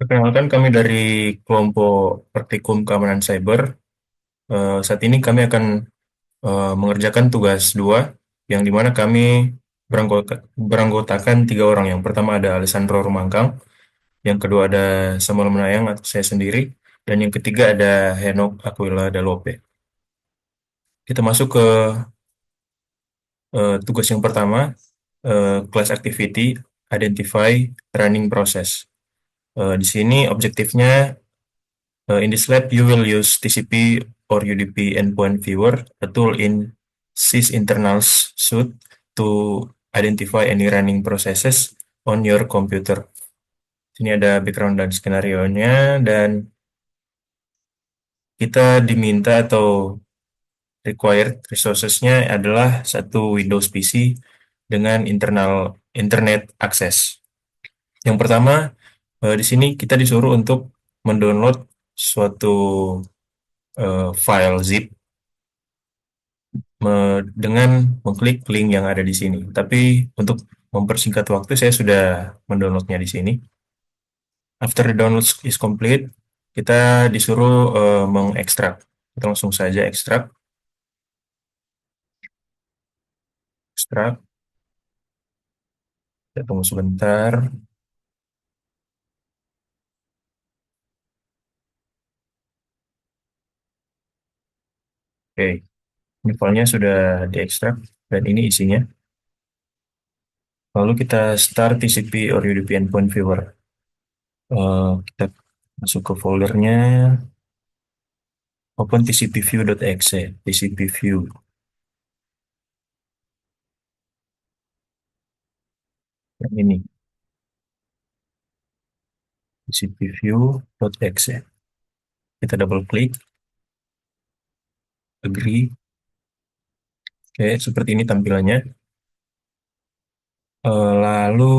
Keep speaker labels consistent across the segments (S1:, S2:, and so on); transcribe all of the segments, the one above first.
S1: Perkenalkan kami dari kelompok Praktikum Keamanan Cyber. Saat ini kami akan mengerjakan tugas dua, yang dimana kami beranggotakan tiga orang. Yang pertama ada Alessandro Rumangkang, yang kedua ada Samuel Menayang atau saya sendiri, dan yang ketiga ada Henok Aquila Dalope. Kita masuk ke tugas yang pertama, class activity, identify running process. Di sini objektifnya, in this lab, you will use TCP or UDP endpoint viewer, a tool in sys internals suite to identify any running processes on your computer. Sini ada background dan skenario-nya, dan kita diminta atau required resources-nya adalah satu Windows PC dengan internet access. Yang pertama, di sini kita disuruh untuk mendownload suatu file zip dengan mengklik link yang ada di sini. Tapi untuk mempersingkat waktu, saya sudah mendownloadnya di sini. After the download is complete, kita disuruh mengekstrak. Kita langsung saja ekstrak. Ekstrak. Kita tunggu sebentar. Oke, ini filenya sudah diekstrak dan ini isinya. Lalu kita start TCP or UDP endpoint viewer. Kita masuk ke foldernya, open tcpview.exe, tcpview. Yang ini, tcpview.exe. Kita double klik, agree. Oke, seperti ini tampilannya. Lalu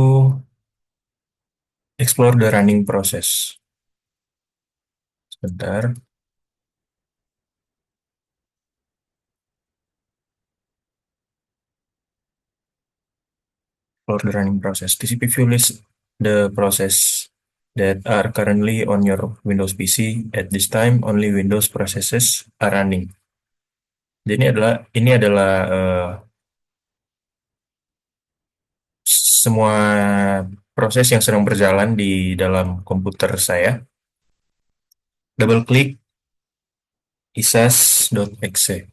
S1: explore the running process. Sebentar. Explore the running process. TCP view lists the process that are currently on your Windows PC. At this time, only Windows processes are running. Jadi ini adalah semua proses yang sedang berjalan di dalam komputer saya. Double klik isas.exe.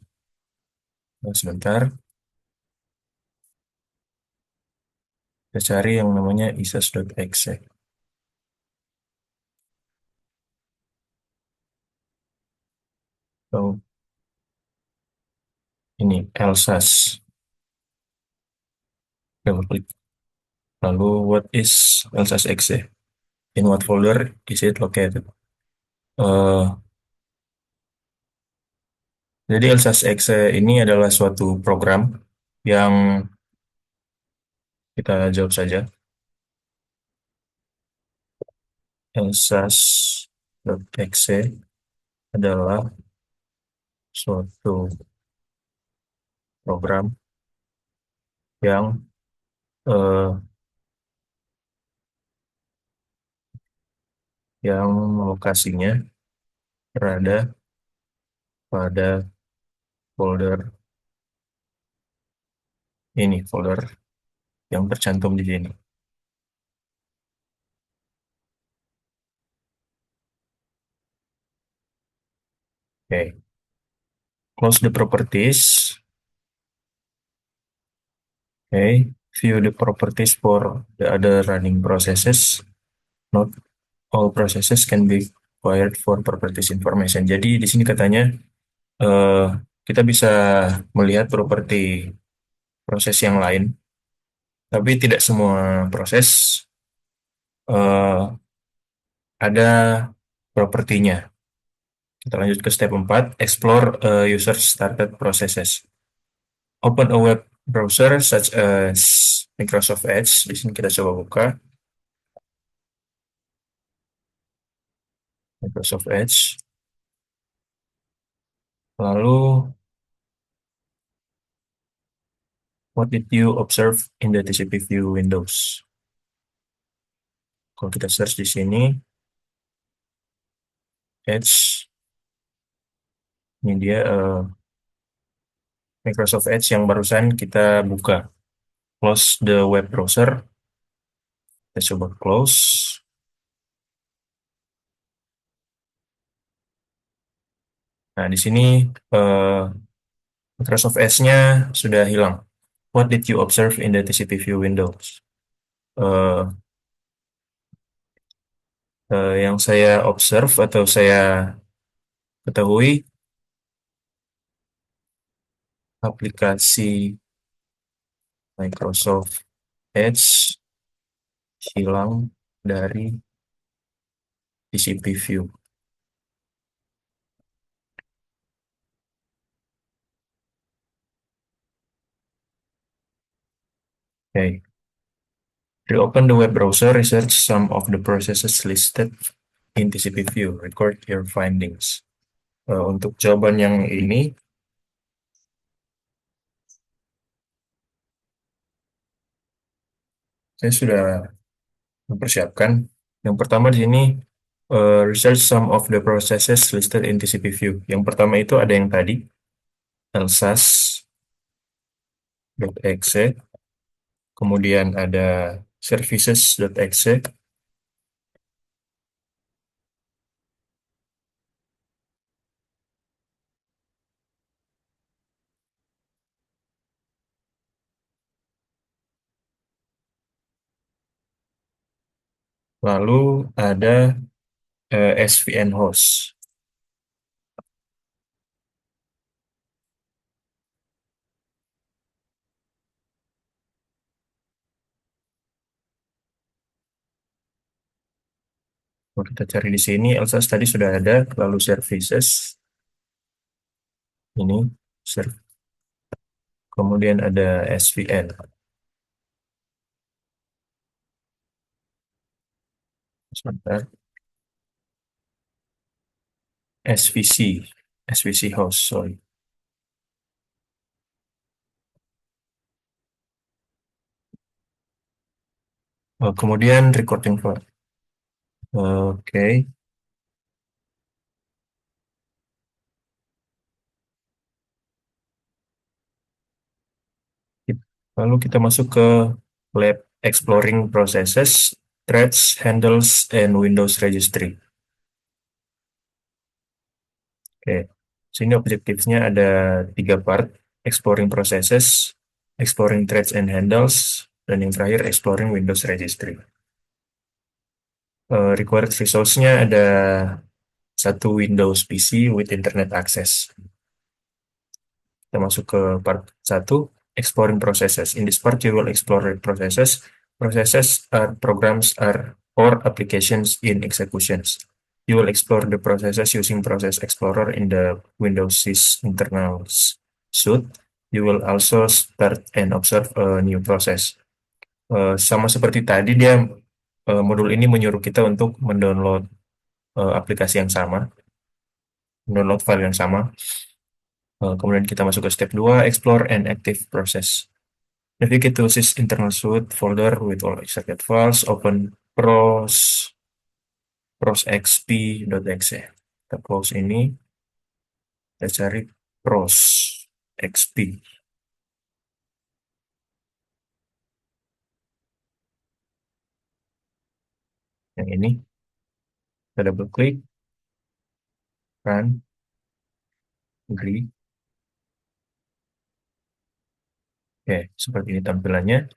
S1: Sebentar, kita cari yang namanya isas.exe. Oh, ini elsas. Double klik. Lalu, what is elsas.exe? In what folder is it located? Eh, jadi elsas.exe ini adalah suatu program yang kita jawab saja. Elsas.exe adalah suatu program yang eh, yang lokasinya berada pada folder ini, folder yang tercantum di sini. Oke, close the properties. Oke, view the properties for the other running processes. Not all processes can be acquired for properties information. Jadi di sini katanya eh, kita bisa melihat properti proses yang lain, tapi tidak semua proses eh, ada propertinya. Kita lanjut ke step 4, explore user started processes. Open a web browser such as Microsoft Edge. Di sini kita coba buka Microsoft Edge. Lalu, what did you observe in the TCP view Windows? Kalau kita search di sini, Edge. Ini dia Microsoft Edge yang barusan kita buka. Close the web browser. Kita coba close. Nah, di sini eh, Microsoft Edge-nya sudah hilang. What did you observe in the TCP view windows? Eh, yang saya observe atau saya ketahui, aplikasi Microsoft Edge hilang dari TCP view. Oke. Reopen the web browser, research some of the processes listed in TCP view. Record your findings. Untuk jawaban yang ini, saya sudah mempersiapkan. Yang pertama di sini, research some of the processes listed in TCP view. Yang pertama itu ada yang tadi, elsas.exe, kemudian ada services.exe, lalu ada SVN host. Kalau kita cari di sini, elsas tadi sudah ada, lalu services, ini, kemudian ada SVN. Sebentar. SVC, SVC host, sorry. Kemudian recording file. Oke. Lalu kita masuk ke lab exploring processes, threads, handles, and Windows registry. Oke. Sini objektifnya ada tiga part: exploring processes, exploring threads and handles, dan yang terakhir exploring Windows registry. Required resource-nya ada satu Windows PC with internet access. Kita masuk ke part 1, exploring processes. In this part, you will explore processes. Processes are programs are or applications in executions. You will explore the processes using Process Explorer in the Windows internal suite. You will also start and observe a new process. Sama seperti tadi, dia modul ini menyuruh kita untuk mendownload aplikasi yang sama, mendownload file yang sama. Kemudian kita masuk ke step 2, explore and active process. Navigate to sys internal suite folder with all extracted files, open prosxp.exe. Kita close ini, kita cari prosxp. Yang ini, kita double klik, run, agree. Oke, seperti ini tampilannya.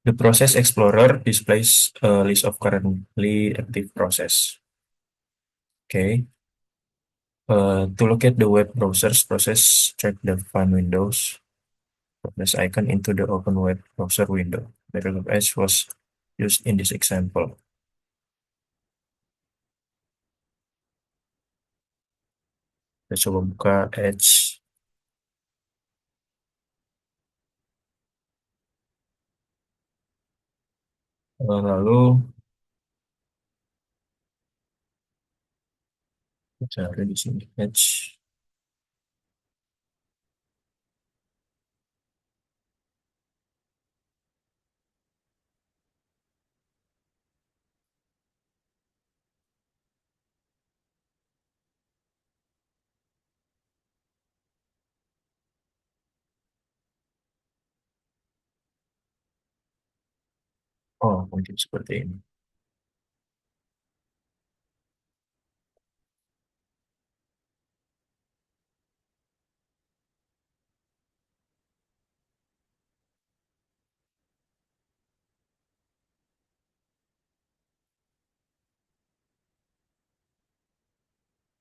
S1: The Process Explorer displays a list of currently active process. Oke. To locate the web browser's process, check the Find Windows this icon into the Open Web Browser window. Microsoft Edge was used in this example. Kita coba buka Edge. Lalu cari di sini Edge. Oh, mungkin seperti ini.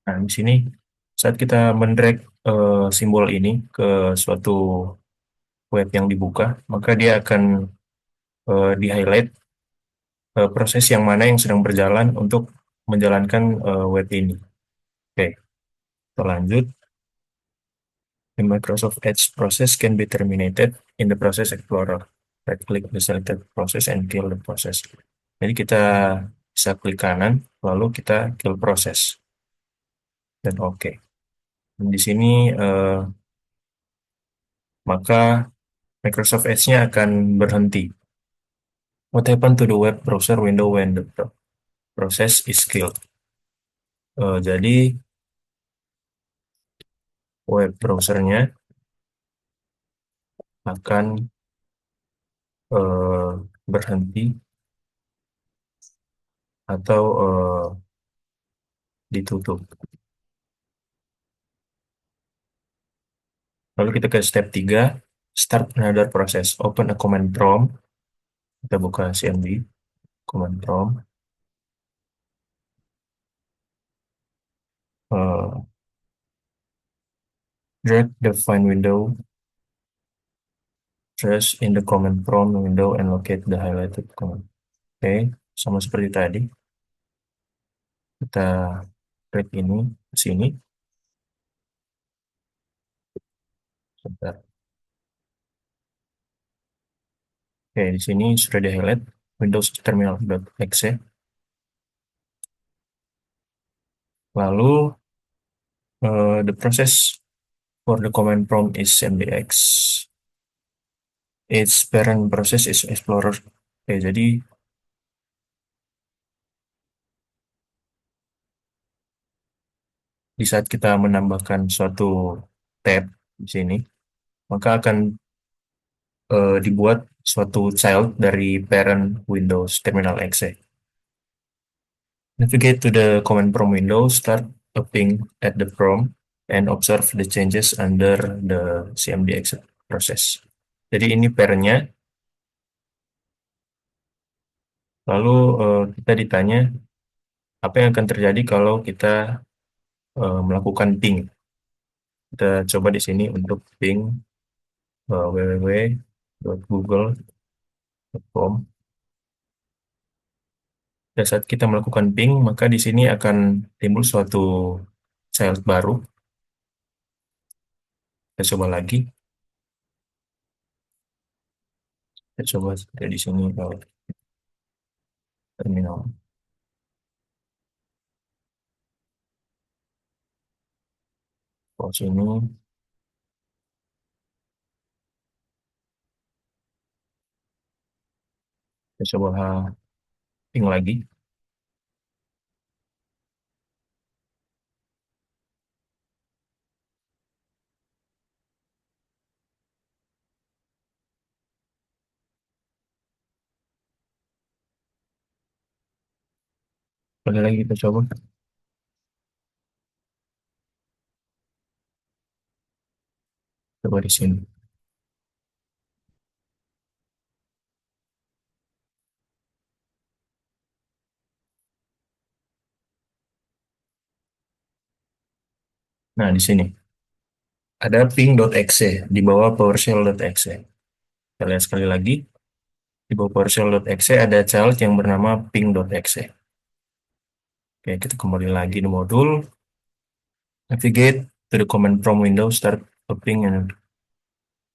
S1: Nah, di sini saat kita mendrag simbol ini ke suatu web yang dibuka, maka dia akan di-highlight proses yang mana yang sedang berjalan untuk menjalankan web ini. Oke, kita lanjut. The Microsoft Edge process can be terminated in the Process Explorer. Right-click the selected process and kill the process. Jadi kita bisa klik kanan, lalu kita kill process dan oke. Dan di sini maka Microsoft Edge-nya akan berhenti. What happened to the web browser window when the process is killed? Jadi web browsernya akan berhenti atau ditutup. Lalu kita ke step 3, start another process. Open a command prompt. Kita buka CMD, command prompt. Uh, Drag the find window, trace in the command prompt window and locate the highlighted command. Oke, sama seperti tadi. Kita drag ini ke sini. Sebentar. Oke, di sini sudah di highlight Windows Terminal.exe. Lalu the process for the command prompt is mdx. Its parent process is Explorer. Oke, jadi di saat kita menambahkan suatu tab di sini, maka akan dibuat suatu child dari parent Windows Terminal Exe. Navigate to the command prompt window, start a ping at the prompt, and observe the changes under the CMD exit process. Jadi ini pairnya, lalu kita ditanya apa yang akan terjadi kalau kita melakukan ping. Kita coba di sini untuk ping www.google.com. Pada saat kita melakukan ping, maka di sini akan timbul suatu child baru. Kita coba lagi. Kita coba di sini terminal. Kalau sini kita coba ping lagi. Boleh lagi kita coba. Coba di sini. Nah, di sini ada ping.exe di bawah PowerShell.exe. Kita lihat sekali lagi. Di bawah PowerShell.exe ada child yang bernama ping.exe. Oke, kita kembali lagi di modul. Navigate to the command prompt window, start a ping, and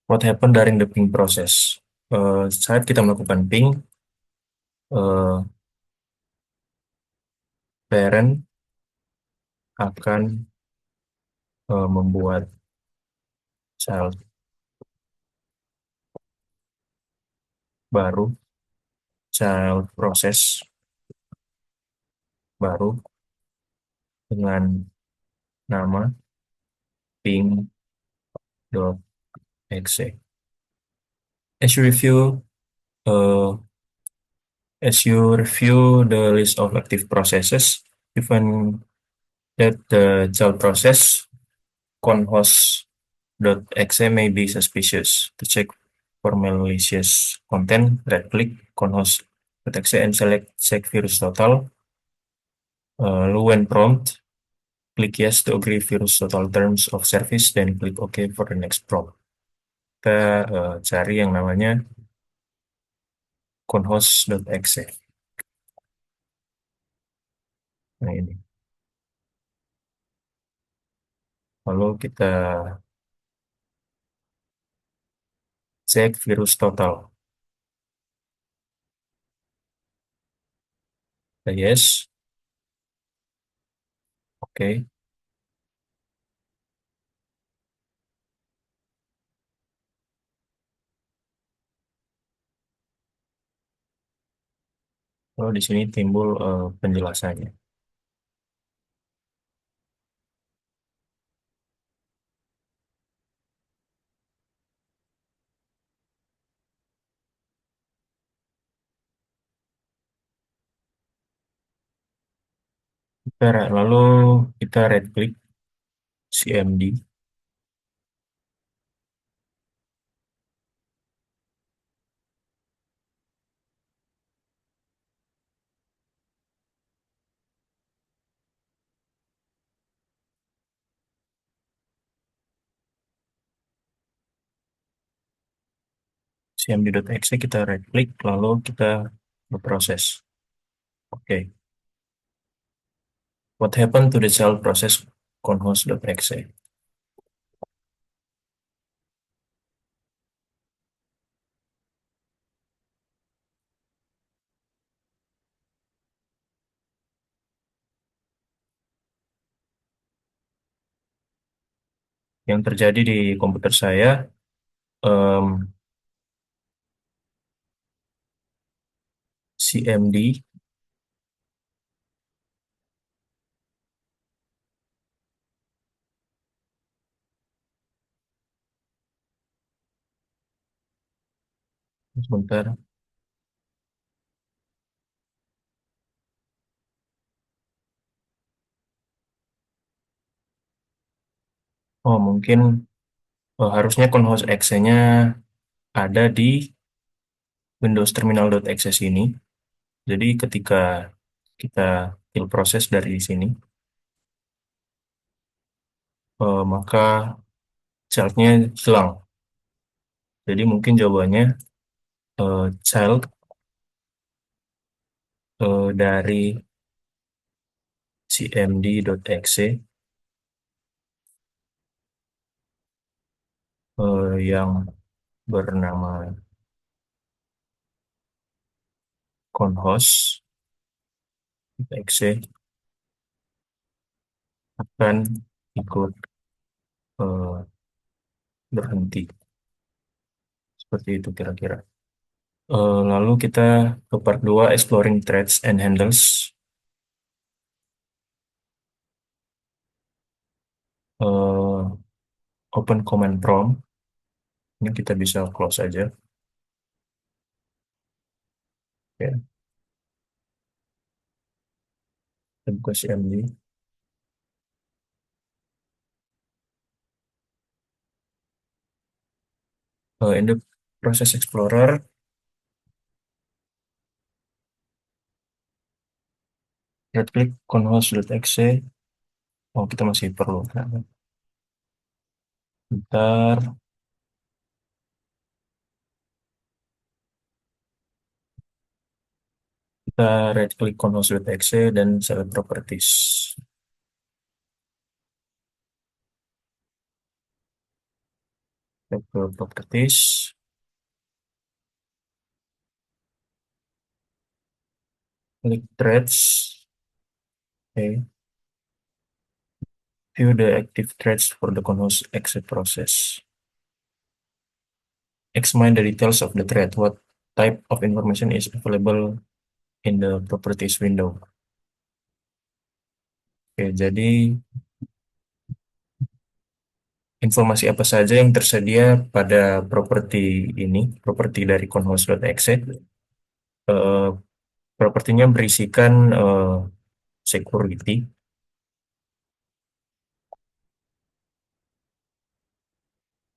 S1: what happened during the ping process. Saat kita melakukan ping, eh, parent akan membuat child baru, child process baru dengan nama ping.exe. As you review, uh, As you review the list of active processes, you find that the child process conhost.exe may be suspicious. To check for malicious content, right-click conhost.exe and select check virus total. When prompt, click yes to agree virus total terms of service, then click OK for the next prompt. Kita cari yang namanya conhost.exe. Nah ini. Lalu kita cek virus total. Kita yes, oke. Lalu di sini timbul penjelasannya. Lalu kita right click CMD. CMD.exe kita right click lalu kita berproses. Oke. What happened to the child process conhost.exe? Yang terjadi di komputer saya, em, CMD sebentar. Oh, mungkin harusnya conhost.exe-nya ada di Windows Terminal.exe ini. Jadi ketika kita kill proses dari sini, maka child-nya hilang. Jadi mungkin jawabannya child dari cmd.exe yang bernama conhost.exe akan ikut eh, berhenti. Seperti itu kira-kira. Lalu kita ke part 2, exploring threads and handles. Eh, Open command prompt. Ini kita bisa close aja. Ya, kita buka CMD. In the process explorer, right click conhost.exe. Oh, kita masih perlu. Bentar, kita right click conhost.exe dan select properties. Kita ke properties, klik threads. Oke. View the active threads for the conhost.exe process. Examine the details of the thread. What type of information is available in the properties window? Oke, jadi informasi apa saja yang tersedia pada properti ini, properti dari conhost.exe. Propertinya berisikan security,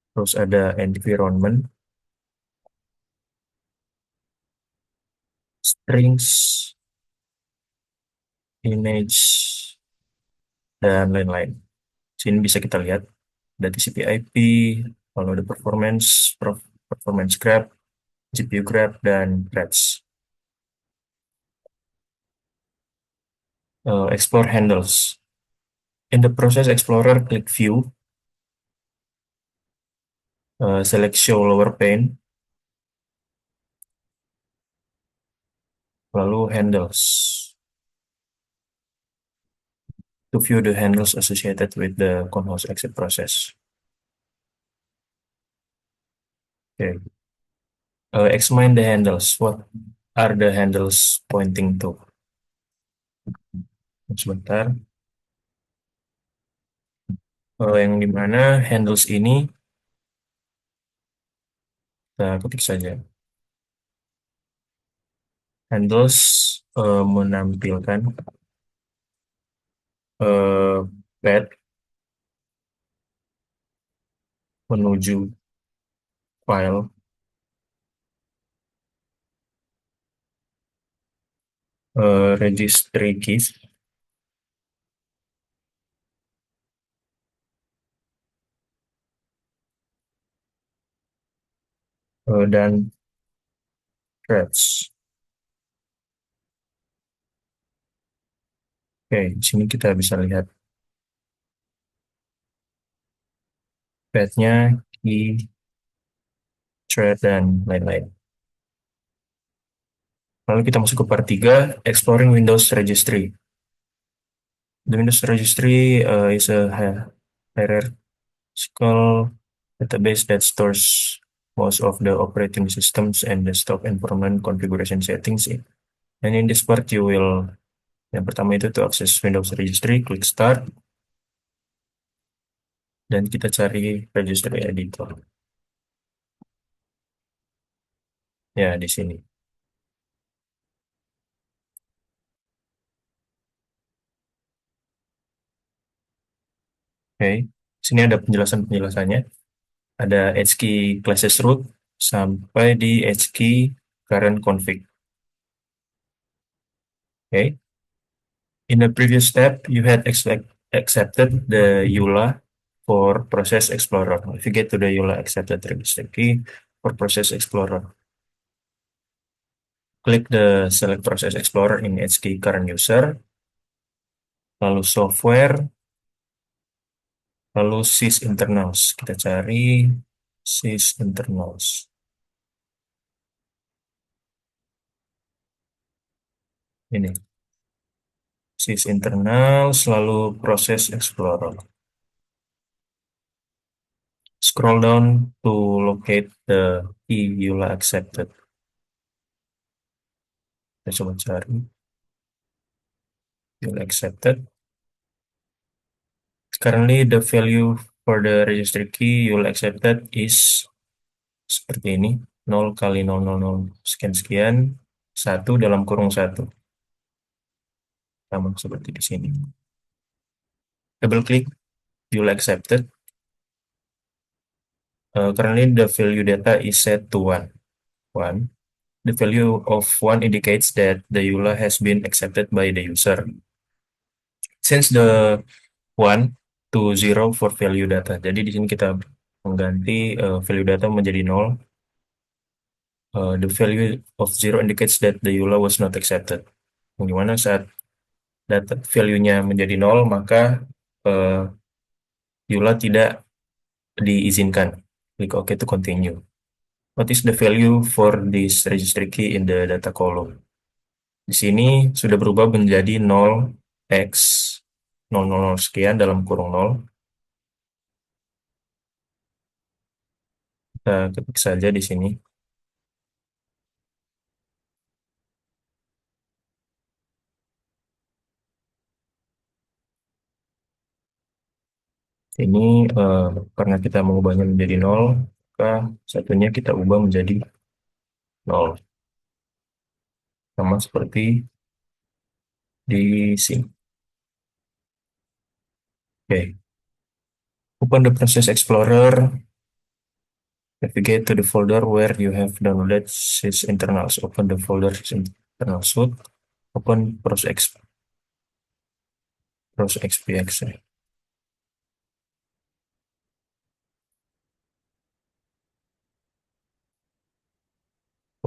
S1: terus ada environment, strings, image, dan lain-lain. Sini bisa kita lihat ada TCP/IP, lalu ada performance graph, GPU graph, dan threads. Explore handles. In the process explorer, click view, select show lower pane, lalu handles. To view the handles associated with the conhost exit process. Okay. Examine the handles. What are the handles pointing to? Sebentar. Yang dimana handles ini kita ketik saja. Handles menampilkan path menuju file registry keys dan threads. Oke, di sini kita bisa lihat path-nya, key, thread, dan lain-lain. Lalu kita masuk ke part 3, Exploring Windows Registry. The Windows Registry is a hierarchical database that stores most of the operating systems and desktop environment configuration settings. And in this part, yang pertama itu to access Windows Registry, klik Start, dan kita cari Registry Editor. Ya, di sini. Oke, sini ada penjelasannya. Ada HKey classes root sampai di HKey current config. Oke. In the previous step, you had accepted the EULA for Process Explorer. If you get to the EULA accepted registry key for Process Explorer, click the Select Process Explorer in HKey current user, lalu Software, lalu sys internals. Kita cari sys internals. Ini. Sys internals, lalu Process Explorer. Scroll down to locate the key EULA accepted. Kita coba cari. EULA accepted. Currently, the value for the registry key EULA accepted is seperti ini. 0 kali 000 sekian-sekian, 1 dalam kurung 1. Sama seperti di sini. Double klik EULA accepted. Currently, the value data is set to 1. 1. The value of 1 indicates that the EULA has been accepted by the user. Since the 1 to 0 for value data. Jadi di sini kita mengganti value data menjadi 0. The value of 0 indicates that the EULA was not accepted. Dimana saat data value-nya menjadi 0, maka EULA tidak diizinkan. Klik OK to continue. What is the value for this registry key in the data column? Di sini sudah berubah menjadi 0x 000 sekian dalam kurung 0. Kita ketik saja di sini. Ini karena kita mengubahnya menjadi 0, maka satunya kita ubah menjadi 0. sama seperti di sini. Oke, open the Process Explorer, navigate to the folder where you have downloaded sysinternals. Open the folder sysinternals root, open procxpx.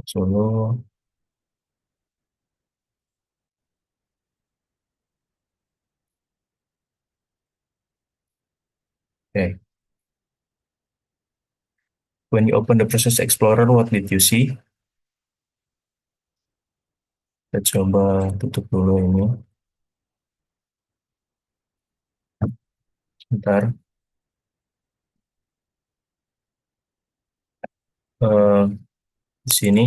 S1: Solo, oke. When you open the Process Explorer, what did you see? Kita coba tutup dulu ini. Sebentar. Eh, di sini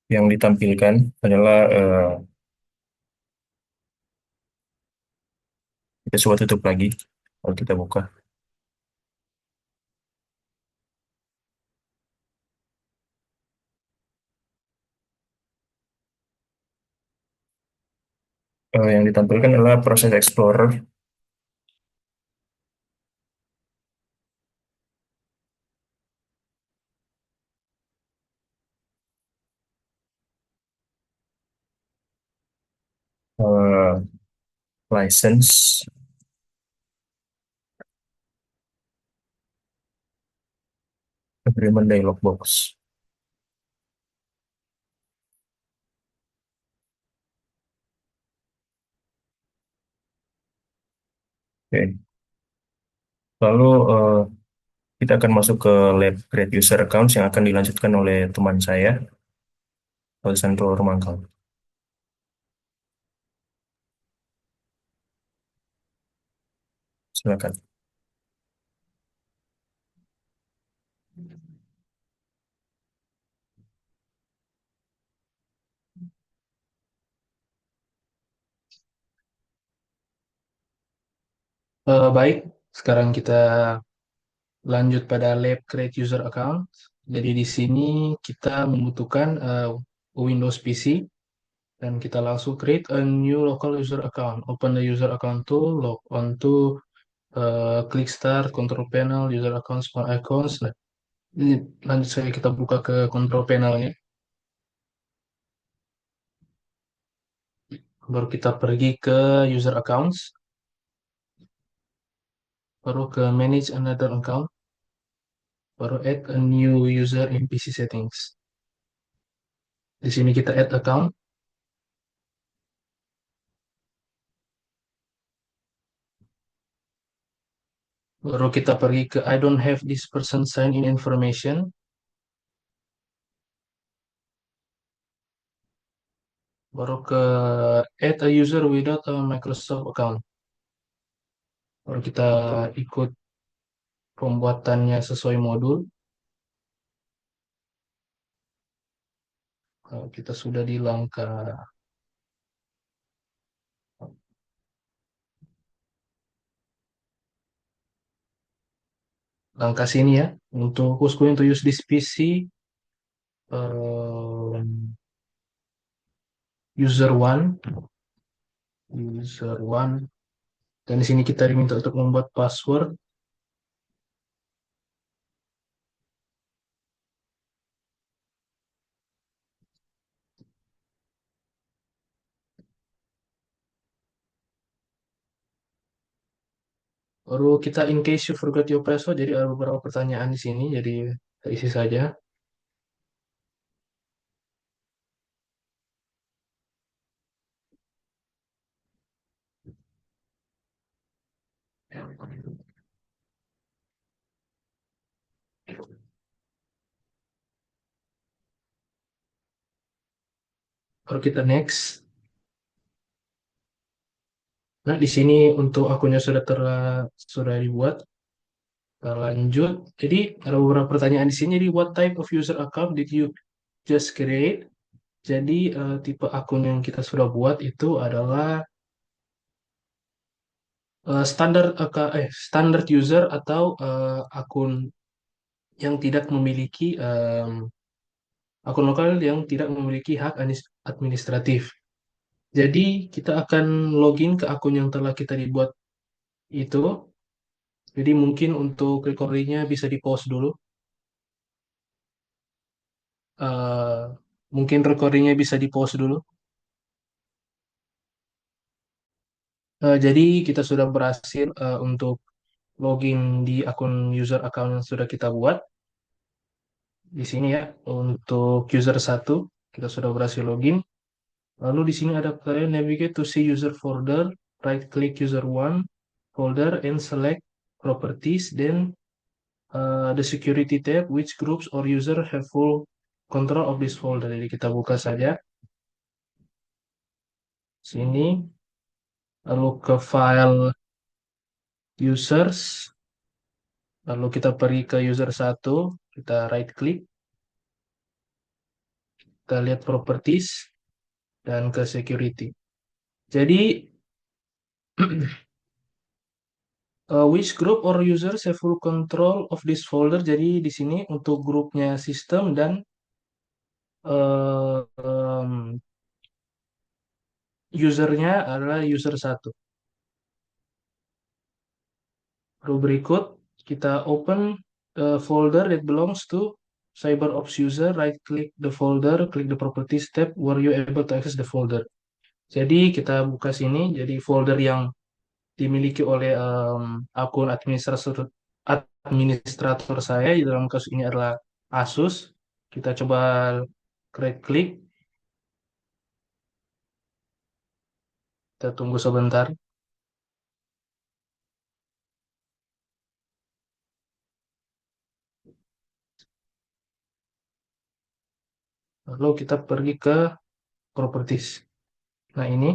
S1: yang ditampilkan adalah kita coba tutup lagi. Kalau kita buka, yang ditampilkan adalah Process Explorer. eh, License Agreement Dialog Box. Oke. Lalu kita akan masuk ke lab create user accounts yang akan dilanjutkan oleh teman saya, Alessandro Romangkal. Silakan.
S2: Baik, sekarang kita lanjut pada lab create user account. Jadi di sini kita membutuhkan Windows PC dan kita langsung create a new local user account. Open the user account tool, log on to, klik start, control panel, user account, smart icons. Nah, ini lanjut saja kita buka ke control panelnya. Baru kita pergi ke user accounts, baru ke manage another account, baru add a new user in PC settings. Di sini kita add account. Baru kita pergi ke I don't have this person sign in information. Baru ke add a user without a Microsoft account. Baru kita ikut pembuatannya sesuai modul. Kita sudah di langkah sini ya. Untuk who's going to use this PC, user one, user one. Dan di sini kita diminta untuk membuat password. Baru kita in case you forgot your password. Jadi ada beberapa pertanyaan di sini. Jadi kita isi saja. Baru kita next. Nah, di sini untuk akunnya sudah dibuat. Kita lanjut. Jadi ada beberapa pertanyaan di sini. Jadi what type of user account did you just create? Jadi tipe akun yang kita sudah buat itu adalah standar user atau akun yang tidak memiliki akun lokal yang tidak memiliki hak administratif. Jadi kita akan login ke akun yang telah kita dibuat itu. Jadi mungkin untuk recordingnya bisa di pause dulu. Eh, Mungkin recordingnya bisa di pause dulu. Jadi kita sudah berhasil untuk login di akun user account yang sudah kita buat. Di sini ya, untuk user satu kita sudah berhasil login. Lalu di sini ada kalian navigate to see user folder, right click user one folder and select properties, then the security tab, which groups or user have full control of this folder. Jadi kita buka saja sini, lalu ke file users, lalu kita pergi ke user satu, kita right click, kita lihat properties dan ke security. Jadi which group or users have full control of this folder. Jadi di sini untuk grupnya sistem dan usernya adalah user satu. Lalu berikut kita open folder that belongs to CyberOps user, right click the folder, click the properties tab where you able to access the folder. Jadi kita buka sini, jadi folder yang dimiliki oleh akun administrator saya di dalam kasus ini adalah Asus. Kita coba right klik, kita tunggu sebentar. Lalu kita pergi ke properties. Nah ini,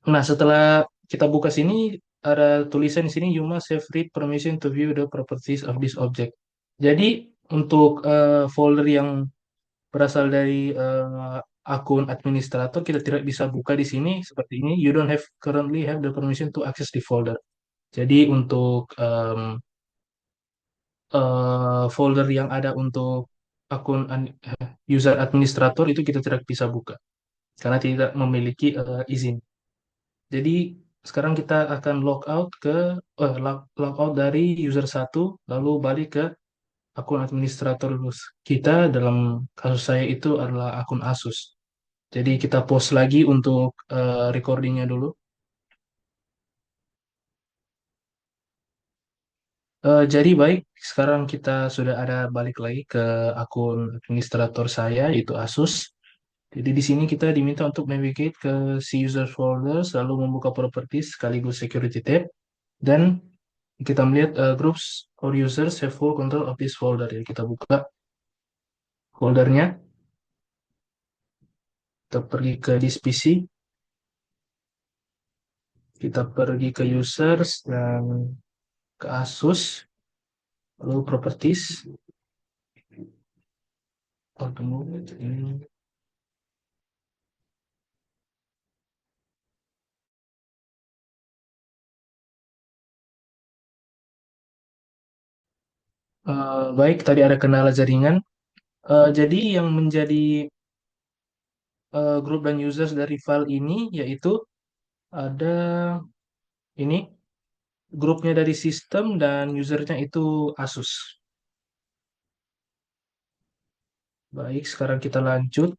S2: nah setelah kita buka sini ada tulisan di sini you must have read permission to view the properties of this object. Jadi untuk folder yang berasal dari akun administrator kita tidak bisa buka di sini seperti ini. You don't have currently have the permission to access the folder. Jadi untuk folder yang ada untuk akun user administrator itu kita tidak bisa buka karena tidak memiliki izin. Jadi sekarang kita akan logout dari user satu lalu balik ke akun administrator kita. Dalam kasus saya itu adalah akun Asus. Jadi kita pause lagi untuk recordingnya dulu. Jadi baik, sekarang kita sudah ada balik lagi ke akun administrator saya, yaitu Asus. Jadi di sini kita diminta untuk navigate ke si user folder, lalu membuka properties sekaligus security tab, dan kita melihat groups or users have full control of this folder. Jadi kita buka foldernya, kita pergi ke this PC, kita pergi ke users dan ke Asus, lalu properties. Oh, tunggu. Baik, tadi ada kendala jaringan. Jadi yang menjadi grup dan users dari file ini yaitu ada ini grupnya dari sistem dan usernya itu Asus. Baik, sekarang kita lanjut.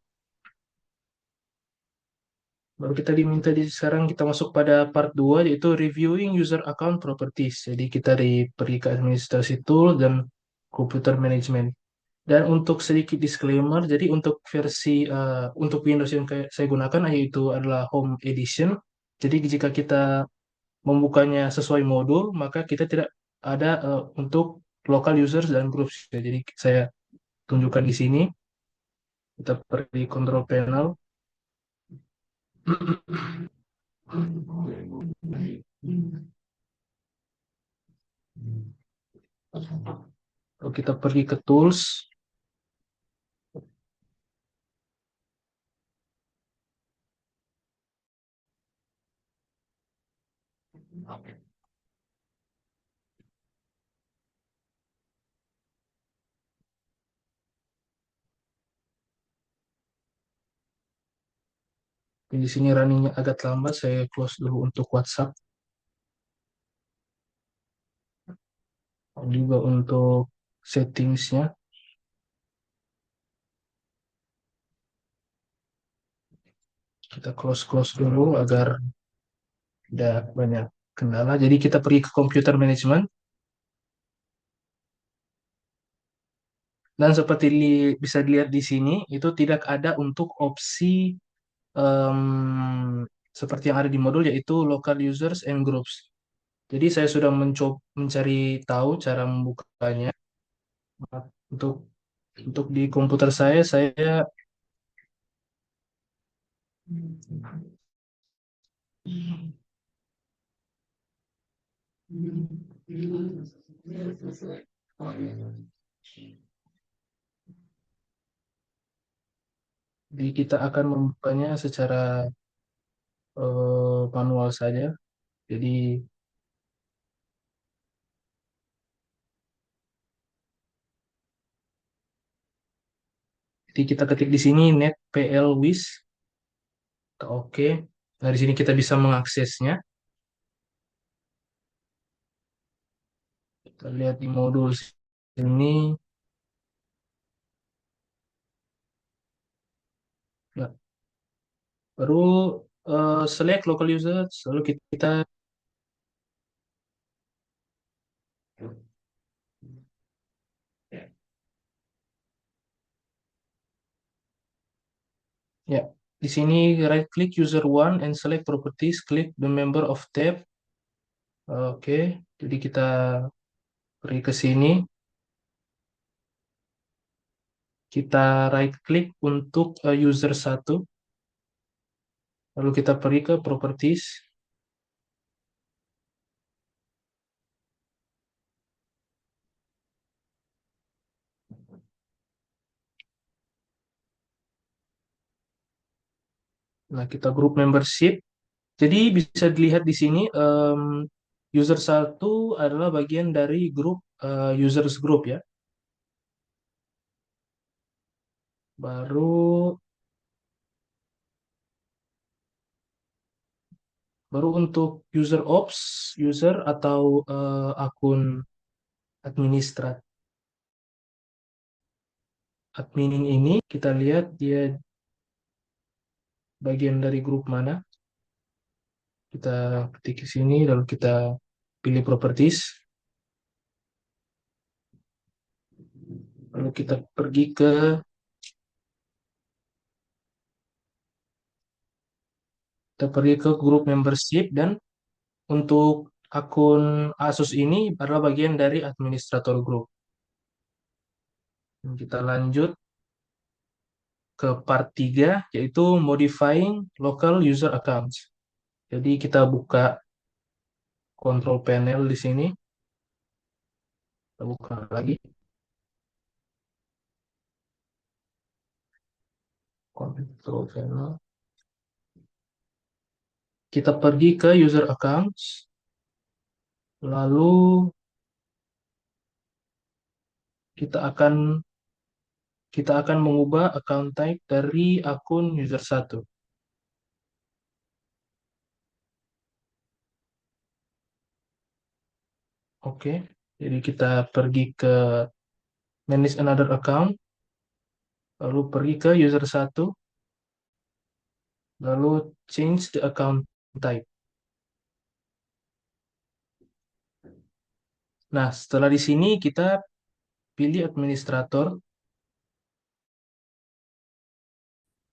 S2: Baru kita diminta sekarang kita masuk pada part 2 yaitu reviewing user account properties. Jadi kita pergi ke administrasi tool dan computer management. Dan untuk sedikit disclaimer, jadi untuk versi untuk Windows yang saya gunakan yaitu adalah Home Edition. Jadi jika kita membukanya sesuai modul, maka kita tidak ada untuk local users dan groups. Jadi saya tunjukkan di sini, kita pergi control panel. Lalu kita pergi ke tools. Di sini runningnya agak lambat, saya close dulu untuk WhatsApp. Juga untuk settingsnya, kita close dulu agar tidak banyak kendala. Jadi kita pergi ke computer management, dan seperti bisa dilihat di sini, itu tidak ada untuk opsi seperti yang ada di modul, yaitu local users and groups. Jadi saya sudah mencoba mencari tahu cara membukanya. Untuk di komputer saya kita akan membukanya secara manual saja. Jadi kita ketik di sini net pl wis, oke. Nah, di sini kita bisa mengaksesnya. Kita lihat di modul sini. Ya, baru select local users, lalu kita ya, di sini right click user one and select properties, click the member of tab. Oke, jadi kita pergi ke sini, kita right click untuk user satu, lalu kita pergi ke properties. Nah, kita group membership. Jadi bisa dilihat di sini, user satu adalah bagian dari grup users group ya. Baru untuk user ops, user atau akun administrat admin ini, kita lihat dia bagian dari grup mana. Kita ketik di sini, lalu kita pilih properties, lalu kita pergi ke group membership, dan untuk akun Asus ini adalah bagian dari administrator group. Kita lanjut ke part 3, yaitu modifying local user accounts. Jadi kita buka control panel di sini, kita buka lagi control panel. Kita pergi ke user accounts, lalu kita akan mengubah account type dari akun user satu. Oke, jadi kita pergi ke manage another account, lalu pergi ke user satu, lalu change the account type. Nah, setelah di sini kita pilih administrator,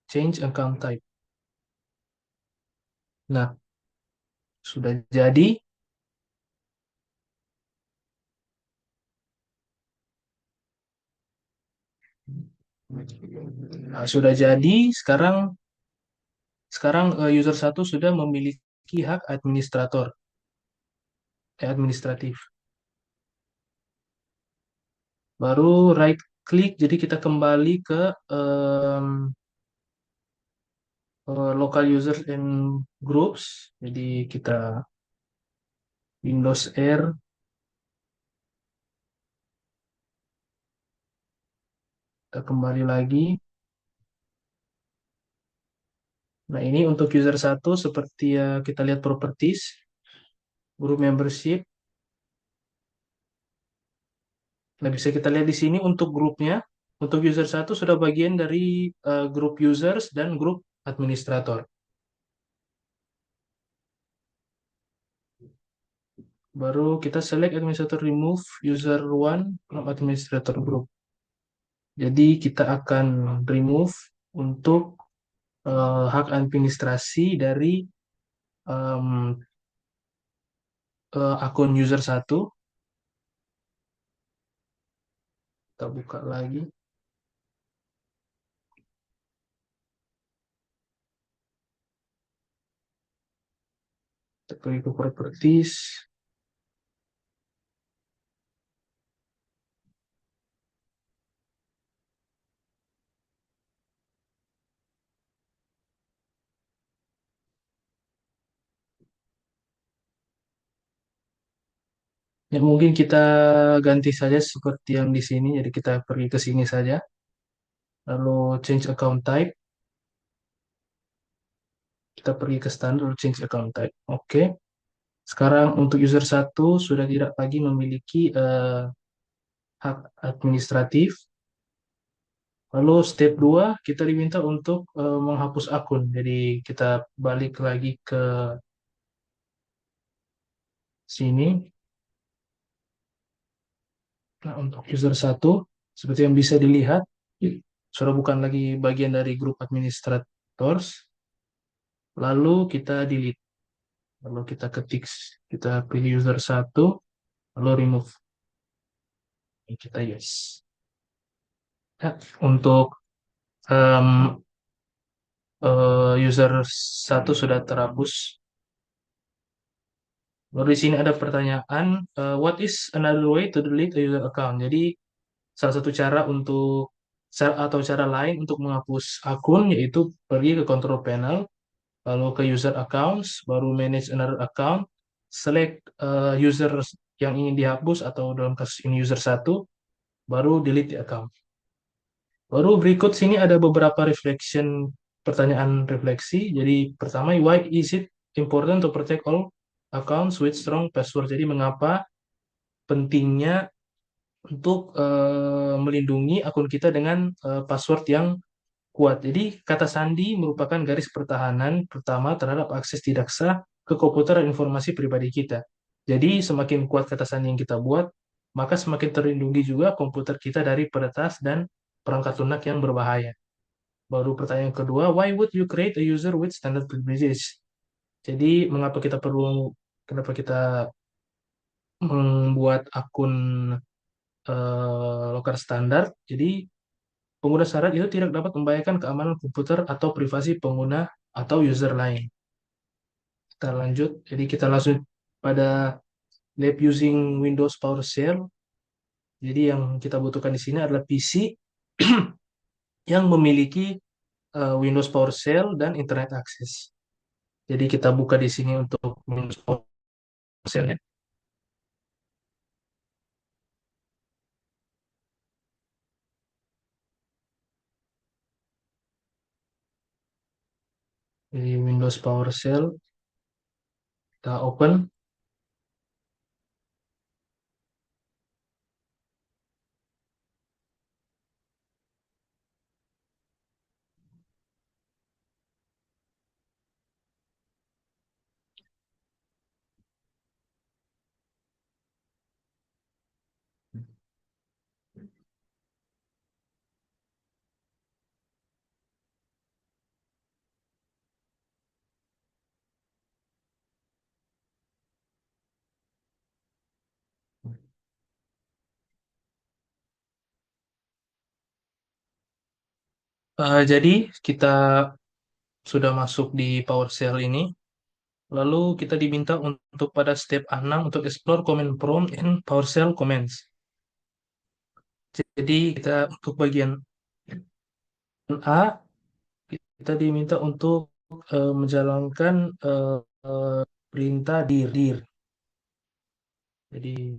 S2: change account type. Nah, sudah jadi. Nah, sudah jadi. Sekarang user satu sudah memiliki hak administrator, administratif. Baru right click, jadi kita kembali ke local users and groups. Jadi kita Windows R, kita kembali lagi. Nah, ini untuk user satu seperti ya kita lihat properties, group membership. Nah, bisa kita lihat di sini untuk grupnya. Untuk user satu sudah bagian dari grup users dan grup administrator. Baru kita select administrator remove user one from administrator group. Jadi kita akan remove untuk hak administrasi dari em, akun user satu. Kita buka lagi. Kita pergi ke properties. Ya, mungkin kita ganti saja seperti yang di sini. Jadi kita pergi ke sini saja. Lalu change account type. Kita pergi ke standar, lalu change account type. Oke. Sekarang untuk user satu sudah tidak lagi memiliki hak administratif. Lalu step 2 kita diminta untuk menghapus akun. Jadi kita balik lagi ke sini. Nah, untuk user satu seperti yang bisa dilihat, sudah bukan lagi bagian dari grup administrators. Lalu kita delete. Lalu kita ketik, kita pilih user satu, lalu remove. Kita yes. Ya, untuk em, user satu sudah terhapus. Lalu di sini ada pertanyaan, what is another way to delete a user account? Jadi salah satu cara untuk atau cara lain untuk menghapus akun yaitu pergi ke control panel, lalu ke user accounts, baru manage another account, select user yang ingin dihapus atau dalam kasus ini user satu, baru delete the account. Baru berikut sini ada beberapa reflection pertanyaan refleksi. Jadi pertama, why is it important to protect all accounts with strong password? Jadi mengapa pentingnya untuk melindungi akun kita dengan password yang kuat. Jadi kata sandi merupakan garis pertahanan pertama terhadap akses tidak sah ke komputer dan informasi pribadi kita. Jadi semakin kuat kata sandi yang kita buat, maka semakin terlindungi juga komputer kita dari peretas dan perangkat lunak yang berbahaya. Baru pertanyaan kedua, why would you create a user with standard privileges? Jadi kenapa kita membuat akun loker standar? Jadi pengguna syarat itu tidak dapat membahayakan keamanan komputer atau privasi pengguna atau user lain. Kita lanjut, jadi kita langsung pada lab using Windows PowerShell. Jadi yang kita butuhkan di sini adalah PC yang memiliki Windows PowerShell dan Internet Access. Jadi kita buka di sini untuk Windows PowerShell ya. Di Windows PowerShell kita open. Jadi kita sudah masuk di PowerShell ini. Lalu kita diminta untuk pada step 6 untuk explore command prompt in PowerShell commands. Jadi kita untuk bagian A, kita diminta untuk menjalankan perintah dir. Jadi,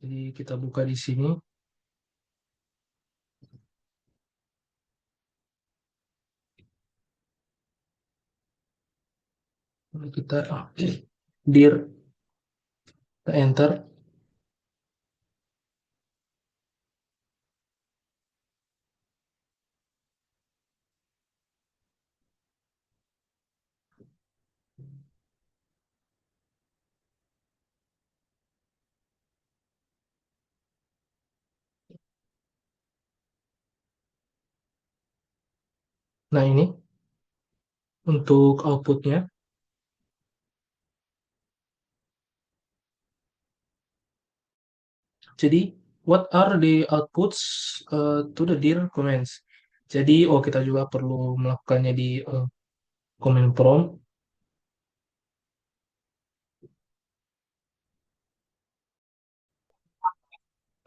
S2: jadi kita buka di sini. kita dir, kita enter. Nah, ini untuk outputnya. Jadi, what are the outputs to the dir commands? Jadi, kita juga perlu melakukannya di command prompt.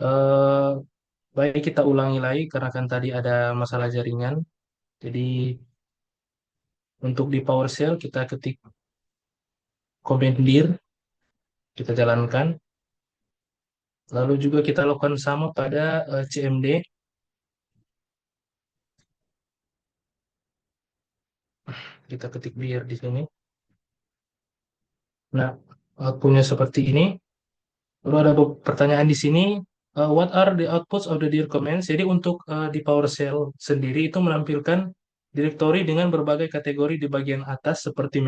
S2: Eh, Baik, kita ulangi lagi karena kan tadi ada masalah jaringan. Jadi, untuk di PowerShell kita ketik command dir, kita jalankan. Lalu juga kita lakukan sama pada CMD. Kita ketik dir di sini. Nah, outputnya seperti ini. Lalu ada pertanyaan di sini, what are the outputs of the dir commands? Jadi untuk di PowerShell sendiri itu menampilkan direktori dengan berbagai kategori di bagian atas seperti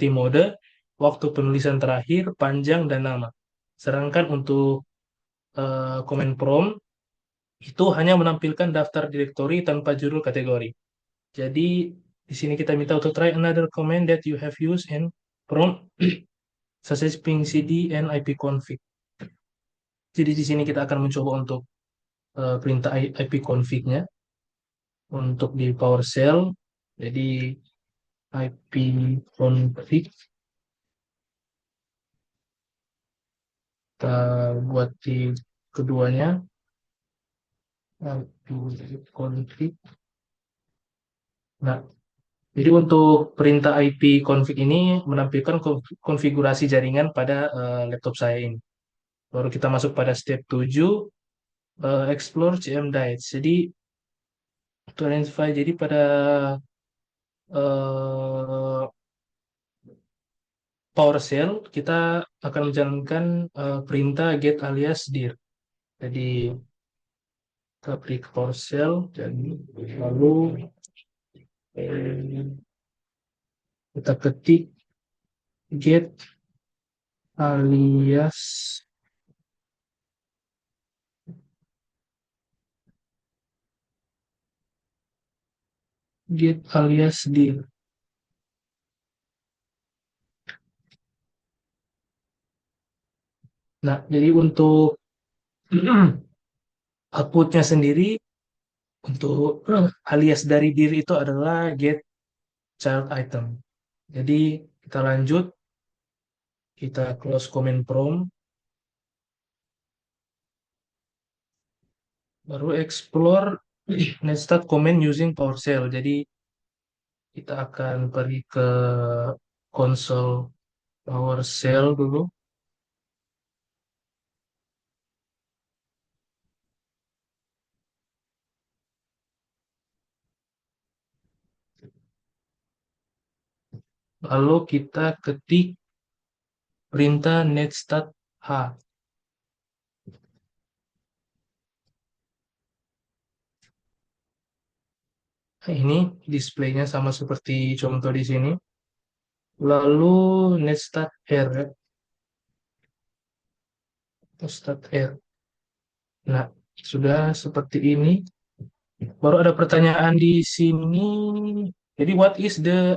S2: mode, waktu penulisan terakhir, panjang dan nama. Sedangkan untuk command prompt itu hanya menampilkan daftar direktori tanpa judul kategori. Jadi di sini kita minta untuk try another command that you have used in prompt such as ping cd and ipconfig. Jadi di sini kita akan mencoba untuk perintah ipconfig-nya untuk di PowerShell. Jadi ipconfig kita buat di keduanya, ipconfig. Nah, jadi untuk perintah ipconfig ini menampilkan konfigurasi jaringan pada laptop saya ini. Baru kita masuk pada step 7, explore CM Diets. Jadi to identify, jadi pada eh, PowerShell kita akan menjalankan perintah get alias dir. Jadi kita klik PowerShell dan lalu eh, kita ketik get alias dir. Nah, jadi untuk outputnya sendiri untuk alias dari dir itu adalah get child item. Jadi kita lanjut, kita close command prompt, baru explore nested command using PowerShell. Jadi kita akan pergi ke konsol PowerShell dulu. Lalu kita ketik perintah netstat h. Nah, ini displaynya sama seperti contoh di sini. Lalu netstat r, netstat r. Nah, sudah seperti ini. Baru ada pertanyaan di sini. Jadi, what is the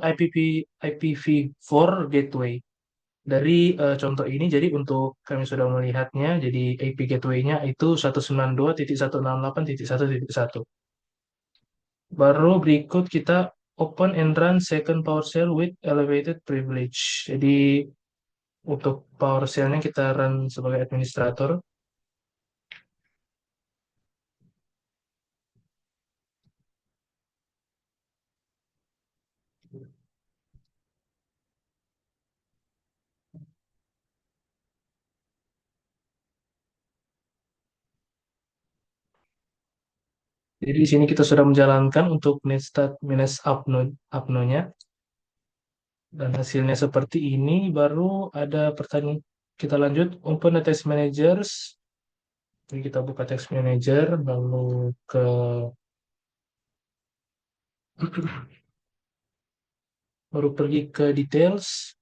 S2: IPv4 gateway? Dari contoh ini, jadi untuk kami sudah melihatnya, jadi IP gateway-nya itu 192.168.1.1. Baru berikut kita open and run second PowerShell with elevated privilege. Jadi untuk PowerShell-nya kita run sebagai administrator. Jadi di sini kita sudah menjalankan untuk netstat minus upno-nya. Dan hasilnya seperti ini, baru ada pertanyaan. Kita lanjut, open the test managers. Jadi kita buka test manager, lalu ke baru pergi ke details.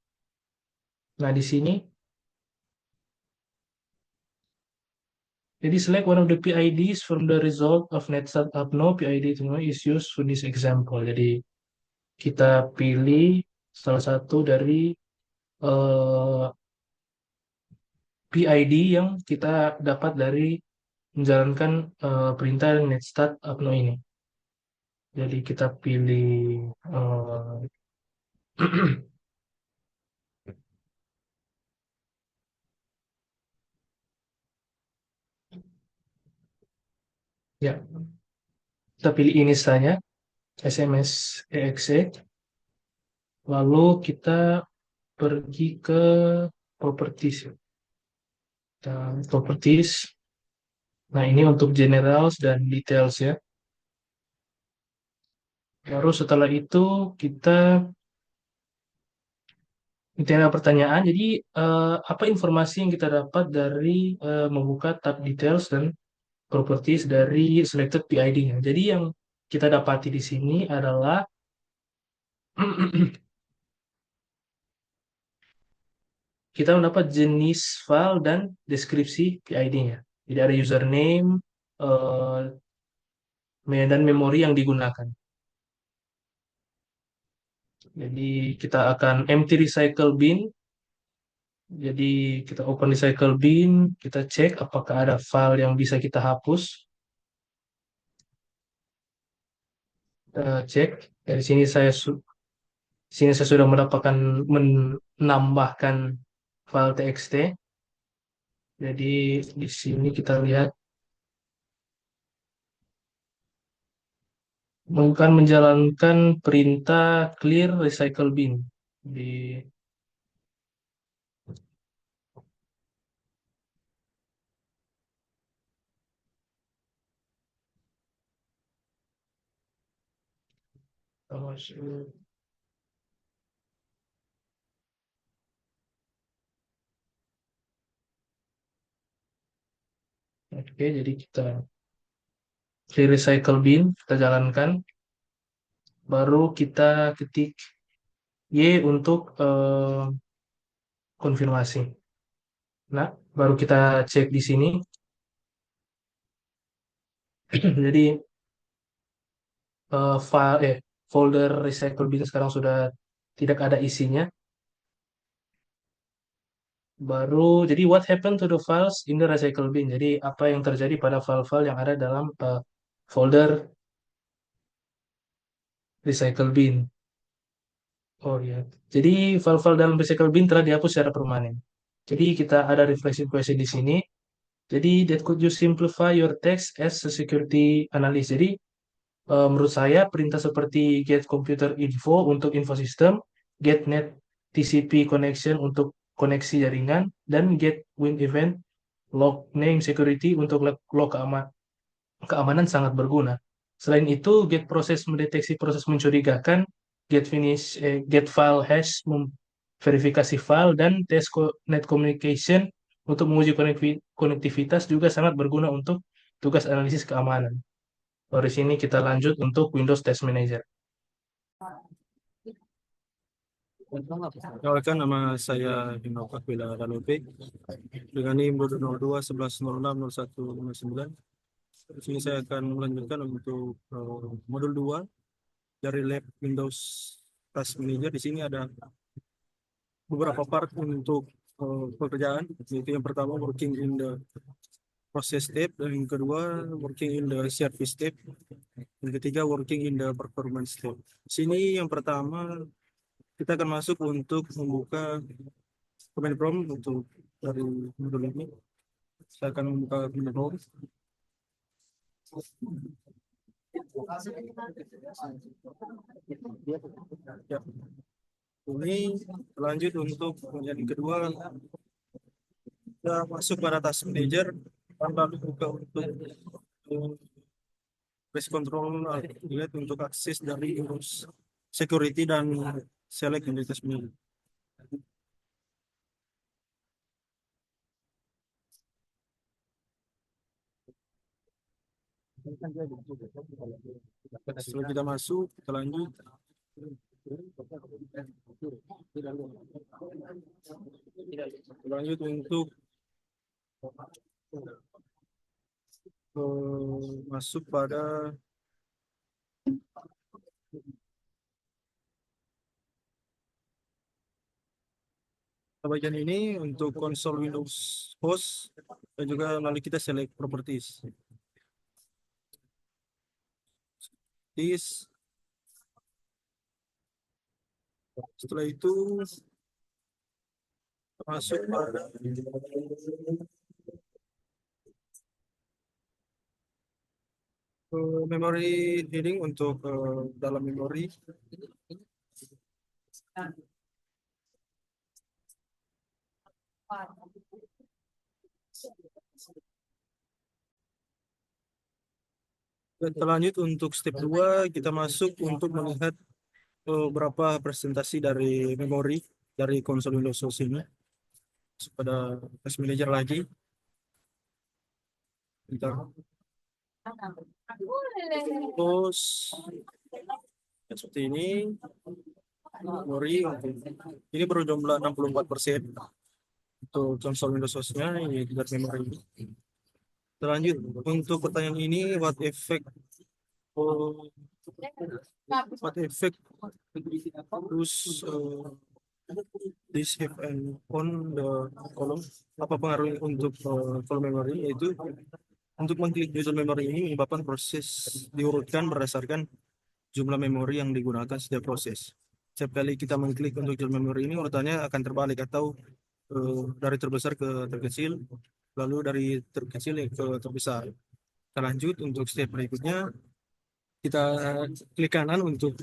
S2: Nah, di sini, jadi select one of the PIDs from the result of NetStat UPNO. PID itu is used for this example. Jadi kita pilih salah satu dari PID yang kita dapat dari menjalankan perintah netstat UPNO ini. Jadi kita pilih ya, kita pilih ini saja SMS exe, lalu kita pergi ke properties. Dan properties. Nah, ini untuk generals dan details ya. Baru setelah itu kita ada pertanyaan. Jadi apa informasi yang kita dapat dari membuka tab details dan properties dari selected PID-nya. Jadi yang kita dapati di sini adalah kita mendapat jenis file dan deskripsi PID-nya. Jadi ada username dan memori yang digunakan. Jadi kita akan empty recycle bin. Jadi kita open recycle bin, kita cek apakah ada file yang bisa kita hapus. Kita cek dari sini saya sudah mendapatkan menambahkan file txt. Jadi di sini kita lihat bukan menjalankan perintah clear recycle bin di Oke, jadi kita clear recycle bin, kita jalankan, baru kita ketik Y untuk konfirmasi. Nah, baru kita cek di sini. Jadi folder recycle bin sekarang sudah tidak ada isinya. Baru jadi what happened to the files in the recycle bin? Jadi apa yang terjadi pada file-file yang ada dalam folder recycle bin? Oh ya. Jadi file-file dalam recycle bin telah dihapus secara permanen. Jadi kita ada reflection question di sini. Jadi that could you simplify your text as a security analyst. Jadi menurut saya perintah seperti get computer info untuk info system, get net TCP connection untuk koneksi jaringan, dan get win event log name security untuk log keamanan sangat berguna. Selain itu, get proses mendeteksi proses mencurigakan, get file hash verifikasi file, dan test net communication untuk menguji konektivitas juga sangat berguna untuk tugas analisis keamanan. Dari sini kita lanjut untuk Windows Test Manager.
S3: Perkenalkan, nama saya Himawak Bila Dalupe dengan NIM 02 11 06 01 59. Di sini saya akan melanjutkan untuk modul 2 dari lab Windows Task Manager. Di sini ada beberapa part untuk pekerjaan, yaitu yang pertama working in the process step, dan yang kedua working in the service step, yang ketiga working in the performance step. Di sini yang pertama kita akan masuk untuk membuka command prompt untuk dari modul ini. Saya akan membuka command prompt. Ya. Ini lanjut untuk yang kedua, kita masuk pada task manager, lalu buka untuk base control, lihat untuk akses dari urus security dan select identitas milik. Setelah kita masuk, kita lanjut. Lanjut untuk masuk pada bagian ini untuk konsol Windows host dan juga lalu kita select properties. Setelah itu masuk pada memory heading untuk dalam memori. Dan lanjut untuk step 2 kita masuk untuk melihat berapa presentasi dari memori dari konsol Windows OS ini. Pada Task Manager lagi. Bentar. Terus seperti ini memori ini berjumlah 64% untuk konsol Windows OS-nya, ini juga memori ini. Lanjut untuk pertanyaan ini, what effect terus this have and on the column, apa pengaruh untuk column memory, yaitu untuk mengklik user memory ini menyebabkan proses diurutkan berdasarkan jumlah memori yang digunakan setiap proses. Setiap kali kita mengklik untuk user memory ini urutannya akan terbalik atau dari terbesar ke terkecil, lalu dari terkecil ke terbesar. Kita lanjut untuk step berikutnya, kita klik kanan untuk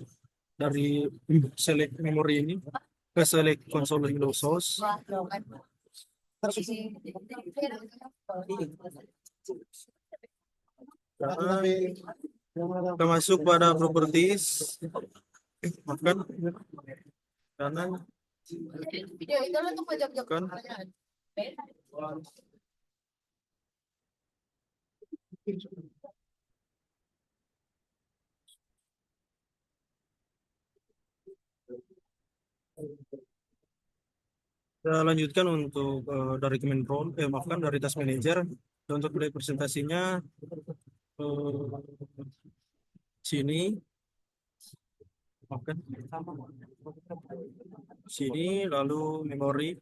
S3: dari select memory ini ke select console Windows source. Kita masuk pada properties, maafkan kanan kan. Kita lanjutkan untuk dari command prompt, maafkan dari task manager. Dan untuk presentasinya sini, maafkan sini, lalu memori,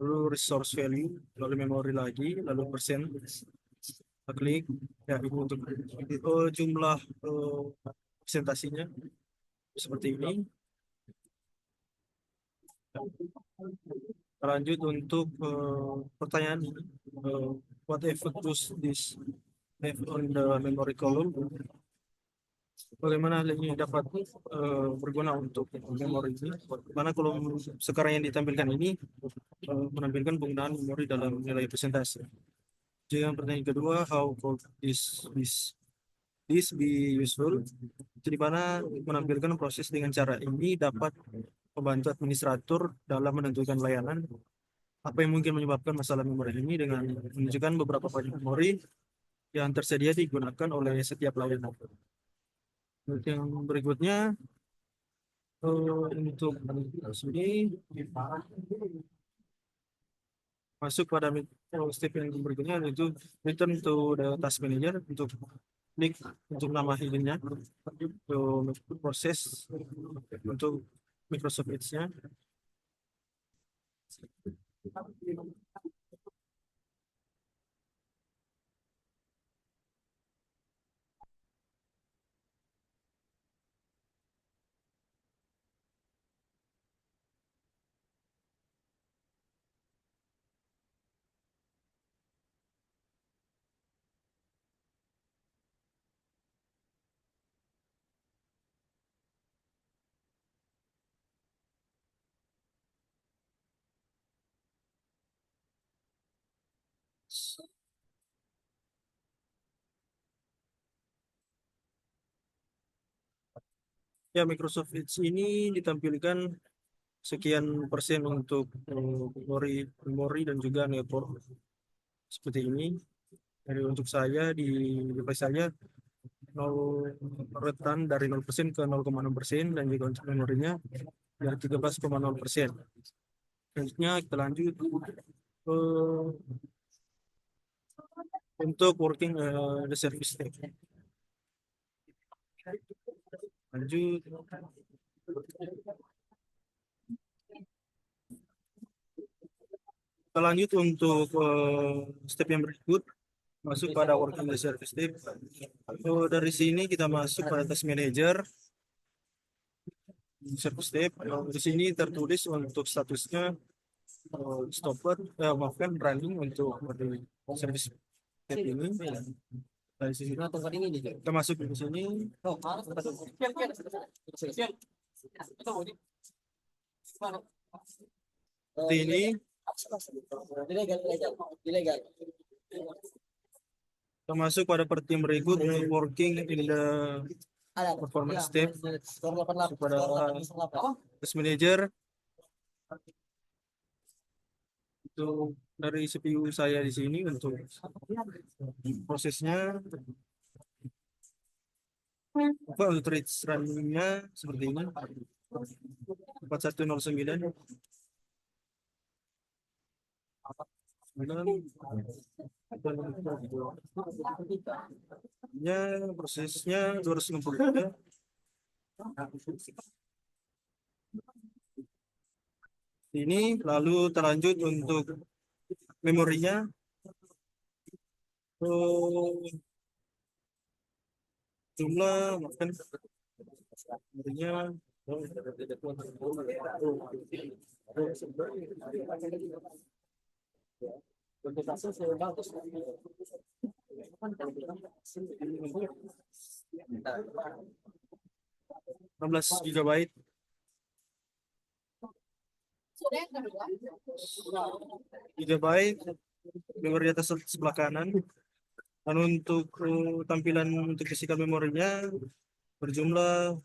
S3: lalu resource value, lalu memori lagi, lalu persen. Kita klik ya, ini untuk jumlah presentasinya seperti ini. Lanjut untuk pertanyaan what effect does this have on the memory column? Bagaimana hal ini dapat berguna untuk memori ini? Mana kolom sekarang yang ditampilkan ini menampilkan penggunaan memori dalam nilai presentasi. Jadi yang pertanyaan kedua, how could this be useful? Jadi mana menampilkan proses dengan cara ini dapat membantu administrator dalam menentukan layanan. Apa yang mungkin menyebabkan masalah memori ini dengan menunjukkan beberapa banyak memori yang tersedia digunakan oleh setiap layanan. Untuk yang berikutnya, untuk sini masuk pada step yang berikutnya, yaitu return to the task manager. Untuk klik untuk nama hiddennya, untuk proses untuk Microsoft Edge-nya. Ya, Microsoft Edge ini ditampilkan sekian persen untuk memori dan juga network seperti ini. Jadi untuk saya di device saya 0 rentan dari 0% ke 0,6% dan juga untuk memorinya dari 13,0%. Selanjutnya kita lanjut eh, untuk working the service step. Lanjut. Kita lanjut untuk step yang berikut, masuk pada working the service step. Dari sini kita masuk pada task manager service step. Di sini tertulis untuk statusnya stopper, maafkan running untuk dari service step ini. Dari sini kita masuk di sini. Seperti ini. Kita masuk pada part yang berikut, working in the performance step pada task manager. Itu dari CPU saya di sini untuk prosesnya. Apa untuk reach running-nya seperti ini 4109. Ya, prosesnya 263. Ini lalu terlanjut untuk memorinya. Jumlah maafkan memorinya 16 GB. Memori atas sebelah kanan. Dan untuk tampilan untuk physical memorinya berjumlah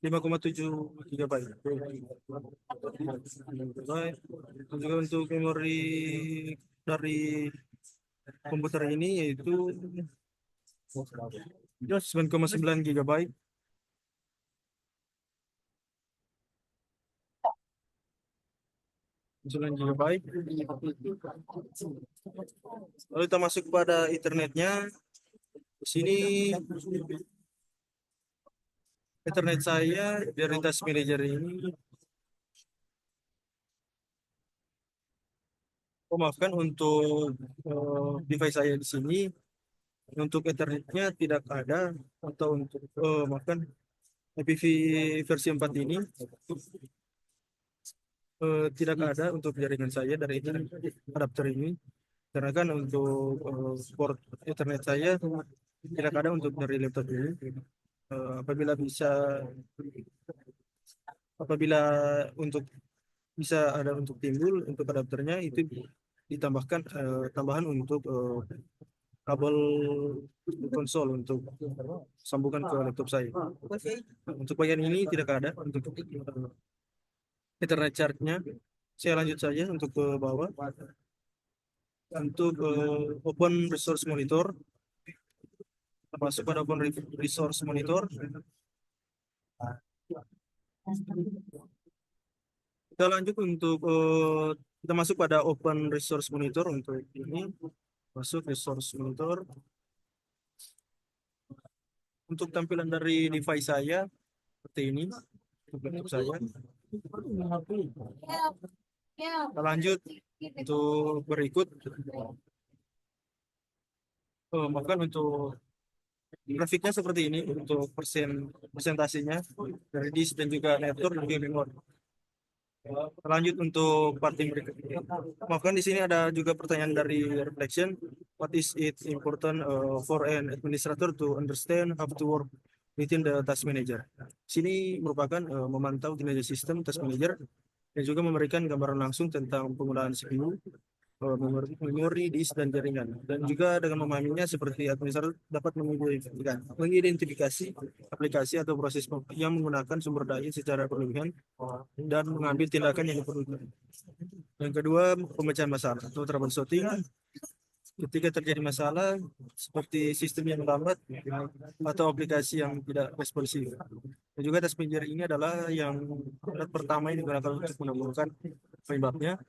S3: 5,7 GB. Dan juga untuk memori dari komputer ini yaitu 9,9 GB. Lalu kita masuk pada internetnya. Di sini internet saya dari task manager ini. Maafkan untuk device saya di sini. Untuk internetnya tidak ada, atau untuk maafkan IPv versi 4 ini tidak ada untuk jaringan saya dari internet adapter ini. Karena kan untuk port internet saya tidak ada untuk dari laptop ini. Apabila untuk bisa ada untuk timbul untuk adapternya itu ditambahkan tambahan untuk kabel konsol untuk sambungan ke laptop saya. Untuk bagian ini tidak ada untuk internet charge-nya. Saya lanjut saja untuk ke bawah. Untuk open resource monitor, masuk pada open resource monitor. Kita lanjut untuk kita masuk pada open resource monitor. Untuk ini masuk resource monitor. Untuk tampilan dari device saya seperti ini untuk laptop saya. Kita lanjut untuk berikut. Bahkan untuk grafiknya seperti ini untuk persentasenya dari disk dan juga network dan juga memori. Lanjut untuk part yang berikutnya. Maafkan di sini ada juga pertanyaan dari reflection. What is it important for an administrator to understand how to work within the task manager? Sini merupakan memantau kinerja sistem task manager dan juga memberikan gambaran langsung tentang penggunaan CPU memori disk dan jaringan, dan juga dengan memahaminya seperti administrator dapat mengidentifikasi aplikasi atau proses yang menggunakan sumber daya secara berlebihan dan mengambil tindakan yang diperlukan. Yang kedua, pemecahan masalah atau troubleshooting. Ketika terjadi masalah seperti sistem yang lambat atau aplikasi yang tidak responsif. Dan juga tes penjara ini adalah yang alat pertama yang digunakan untuk menemukan penyebabnya.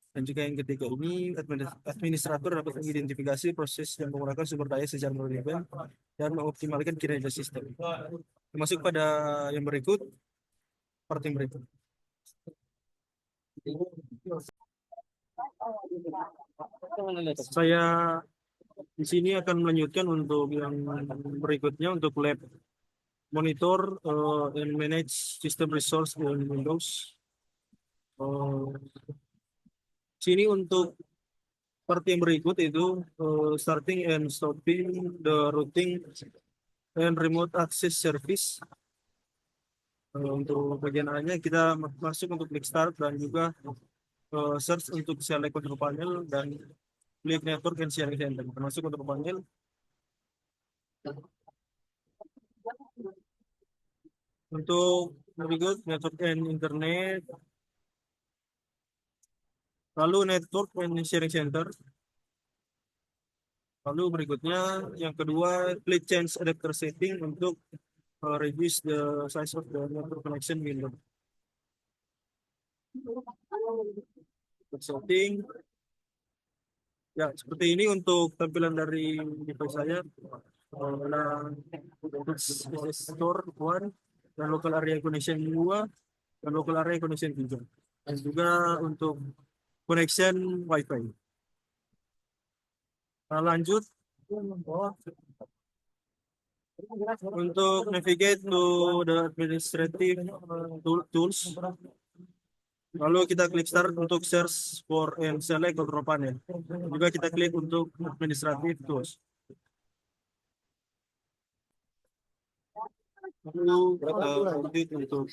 S3: Dan juga yang ketiga ini, administrator dapat mengidentifikasi proses yang menggunakan sumber daya secara berlebihan dan mengoptimalkan kinerja sistem. Termasuk pada yang berikut, part yang berikut. Saya di sini akan melanjutkan untuk yang berikutnya, untuk lab monitor and manage system resource in Windows. Sini untuk part yang berikut itu starting and stopping the routing and remote access service. Untuk bagian A-nya kita masuk untuk klik start dan juga search untuk select control panel dan klik network and sharing center. Masuk untuk panel. Untuk berikut network and internet, lalu network and sharing center. Lalu berikutnya yang kedua, klik change adapter setting untuk reduce the size of the network connection window. Setting. Ya, seperti ini untuk tampilan dari device saya. Store 1 dan local area connection 2 dan local area connection 3. Dan juga untuk connection Wi-Fi. Nah, lanjut untuk navigate to the administrative tools. Lalu kita klik start untuk search for and select control panel. Juga kita klik untuk administrative tools. Lalu untuk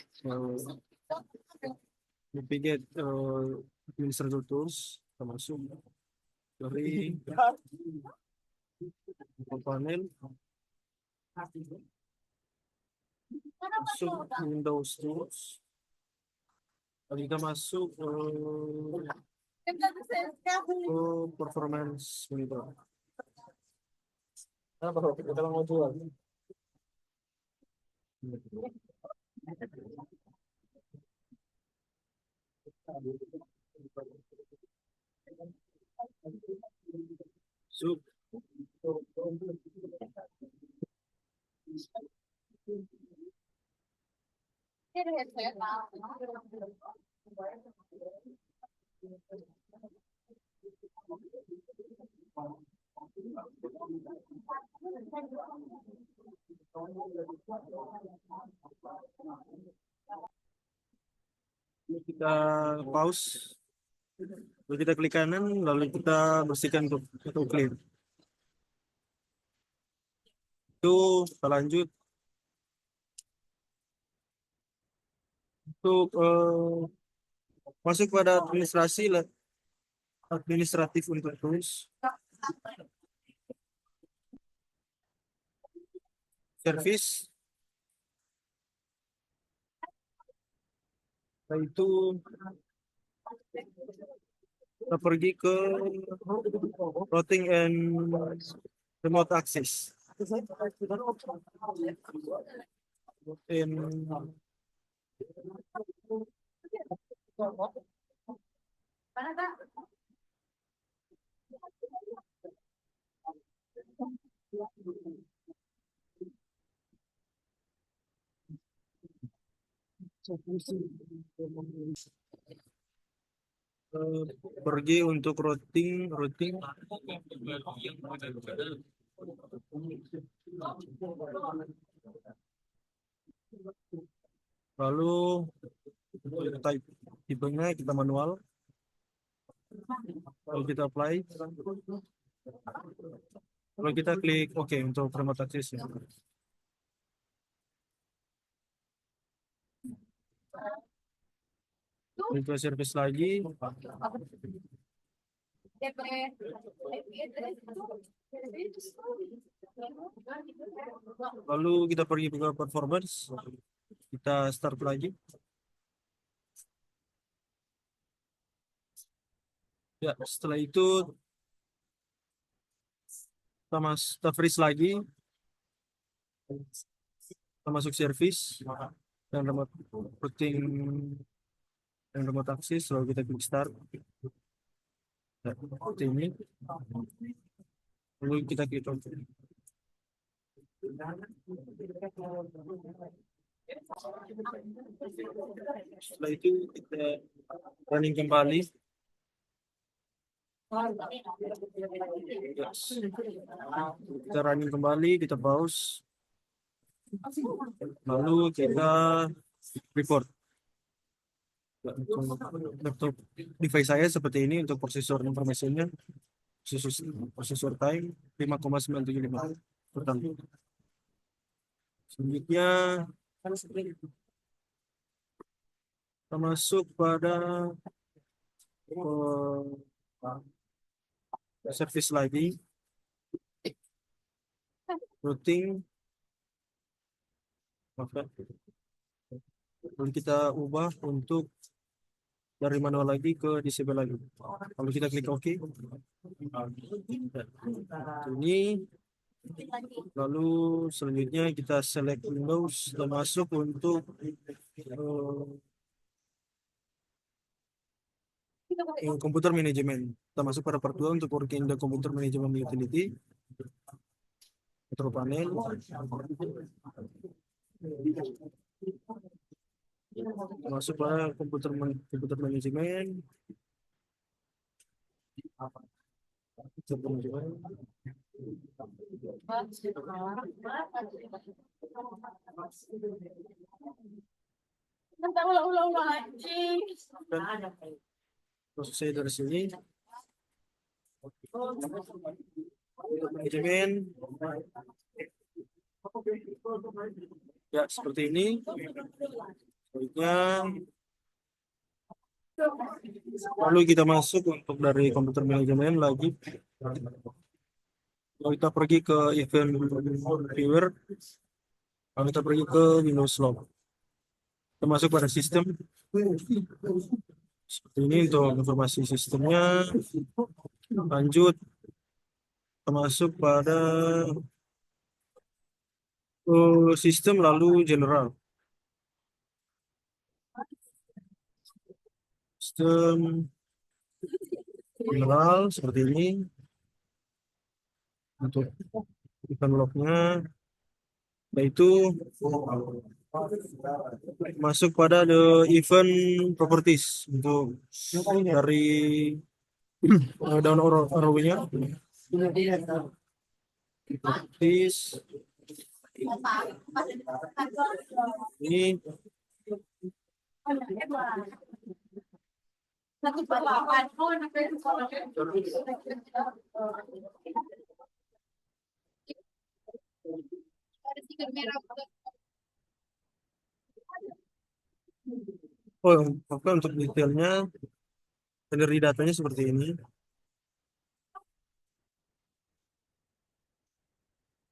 S3: navigate administrative tools, kita masuk dari control panel, masuk Windows Tools, lalu kita masuk performance monitor. Kita mau jual. So, kita pause, lalu kita klik kanan, lalu kita bersihkan untuk clear. Itu kita lanjut untuk masuk pada administratif untuk tools, service. Setelah itu kita pergi ke routing and remote access. Pergi untuk routing. Lalu tipenya kita manual, lalu kita apply, lalu kita klik OK untuk remote access ya. Buka service lagi, Lalu kita pergi ke performance, kita start lagi. Ya, setelah itu kita freeze lagi, kita masuk service dan remote routing dan remote access, lalu kita klik start. Ya, seperti ini. Lalu kita klik OK. Setelah itu kita running kembali. Yes. Kita running kembali, kita pause. Lalu kita report. Untuk laptop device saya seperti ini untuk prosesor informasinya, prosesor time 5,975 per tahun. Selanjutnya kita masuk pada service lagi, routing. Lalu kita ubah untuk dari manual lagi ke disable lagi. Lalu kita klik OK. Ini. Lalu selanjutnya kita select Windows dan masuk untuk komputer manajemen. Kita masuk pada part 2 untuk working the computer management utility. Control panel. Masuk pada komputer manajemen. Selesai dari sini. Manajemen. Ya, seperti ini. Lalu kita masuk untuk dari komputer manajemen lagi. Lalu kita pergi ke event viewer. Lalu kita pergi ke Windows Log. Kita masuk pada sistem. Seperti ini untuk informasi sistemnya. Lanjut. Kita masuk pada sistem lalu general. Sistem general seperti ini. Untuk event lognya, yaitu masuk pada the event properties untuk dari down arrow-nya. Properties ini oke, untuk detailnya dari datanya seperti ini.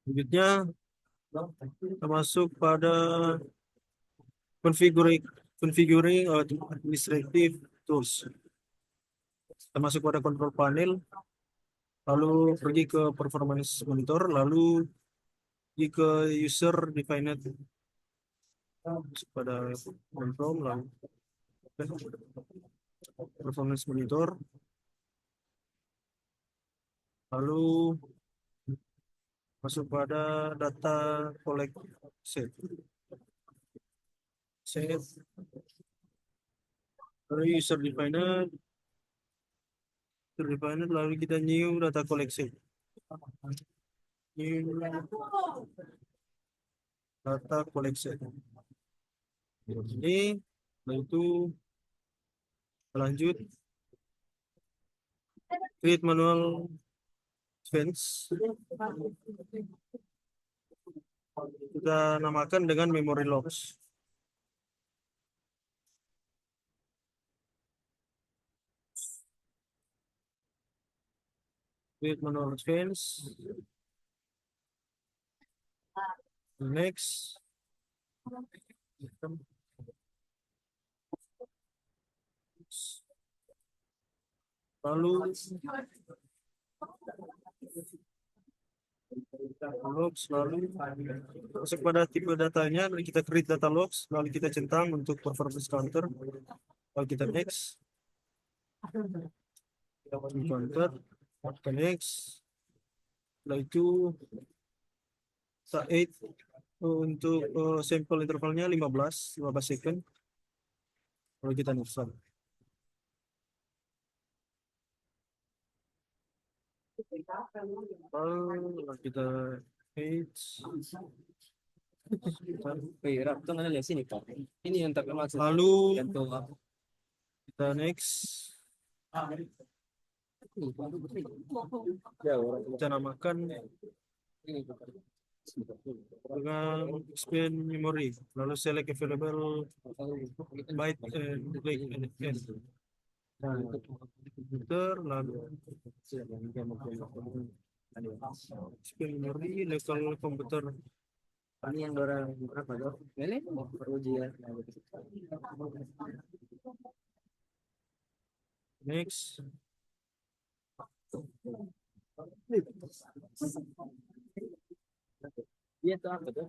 S3: Selanjutnya kita masuk pada configuring administrative tools. Kita masuk pada control panel, lalu pergi ke performance monitor, lalu pergi ke user defined pada control, lalu performance monitor, lalu masuk pada data collect set, lalu user defined, lalu kita new data collection, new data collection. Ini, lalu itu lanjut create manual fence. Kita namakan dengan memory logs. with manual advance. Next. Lalu logs, lalu masuk pada tipe datanya, lalu kita create data logs, lalu kita centang untuk performance counter, lalu kita next, counter, kita next, setelah itu kita 8 untuk sampel intervalnya 15 second, lalu kita next. Lalu kita 8.
S4: Ini yang tak maksud.
S3: Lalu kita next. Kita namakan dengan expand memory. Lalu select available byte and click and end. Komputer lalu expand memory level komputer.
S4: Ini yang orang berapa dok? Ini ujian.
S3: Next.
S4: Iya tuh apa tuh?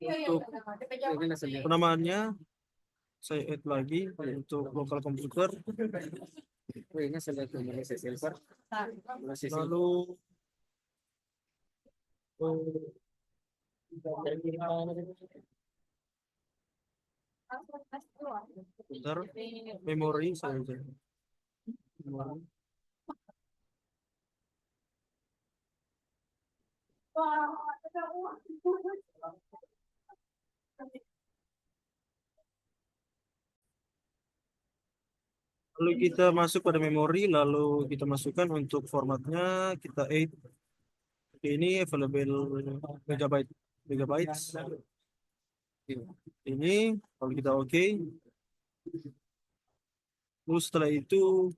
S3: Untuk penamaannya saya add lagi untuk lokal komputer,
S4: Ini select Indonesia Silver.
S3: lalu bentar, memori saja. Memori. Lalu kita masuk pada memori, lalu kita masukkan untuk formatnya, kita add ini available megabytes. Ini kalau kita oke. Terus setelah itu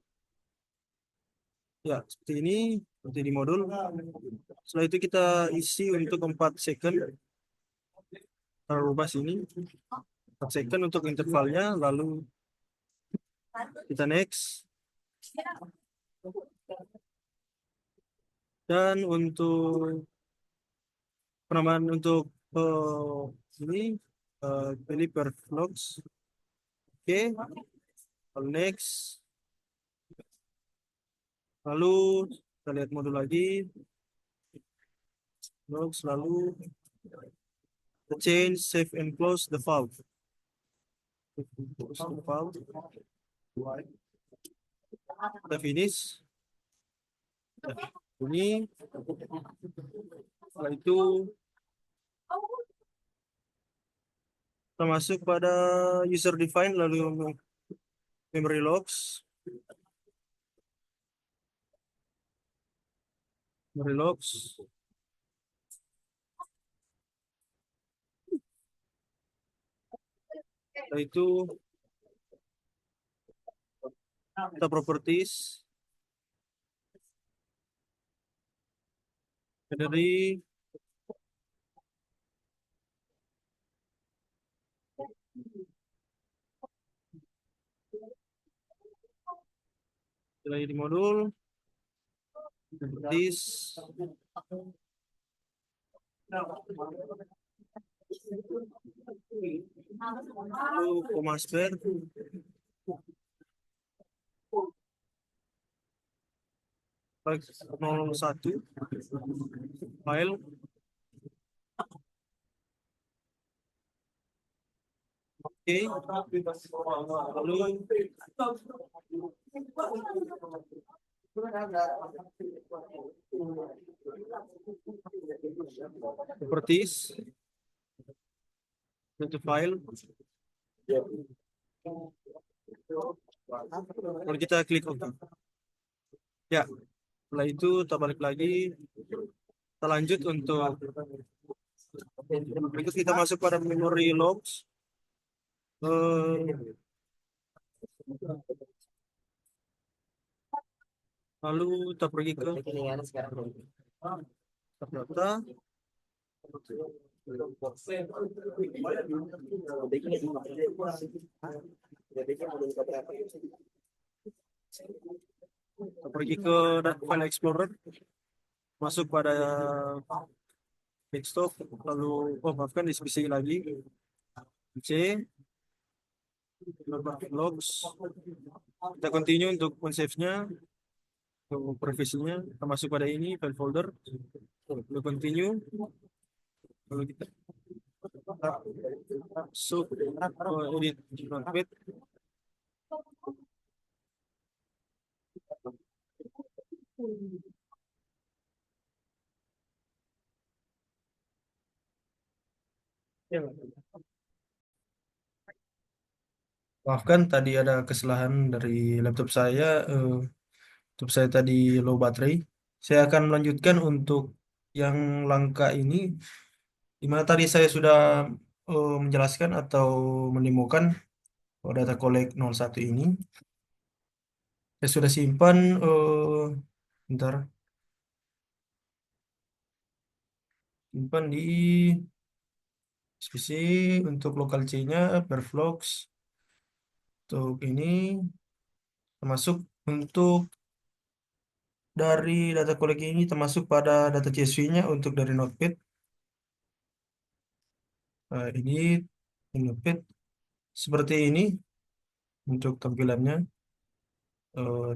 S3: ya seperti ini, seperti di modul. Setelah itu kita isi untuk 4 second. Kita rubah sini 4 second untuk intervalnya, lalu kita next. Dan untuk penamaan untuk ini pilih per logs. Oke. Lalu next. Lalu kita lihat modul lagi. Logs, lalu the change, save and close the file. Close the file. Kita finish. Ini. Setelah itu kita masuk pada user define, lalu memory logs. Memory logs. Setelah itu kita properties. Dari lagi di modul this lalu koma spare like 01 file oke. Lalu properties untuk file. Kalau kita klik OK. Ya, setelah itu kita balik lagi. Kita lanjut untuk Berikut kita masuk pada memory logs. Eh, Lalu kita pergi ke data. Kita pergi ke File Explorer, masuk pada desktop, lalu maafkan di PC lagi, C, logs, kita continue untuk save-nya, untuk privasinya, kita masuk pada ini file folder, lalu continue, lalu kita masuk edit notepad. Maafkan tadi ada kesalahan dari laptop saya. Laptop saya tadi low baterai. Saya akan melanjutkan untuk yang langkah ini, di mana tadi saya sudah menjelaskan atau menemukan data collect 01 ini. Saya sudah simpan, bentar, simpan di PC untuk local C-nya, Perflox. Untuk ini termasuk untuk dari data collect ini termasuk pada data CSV-nya untuk dari Notepad. Ini Notepad seperti ini untuk tampilannya,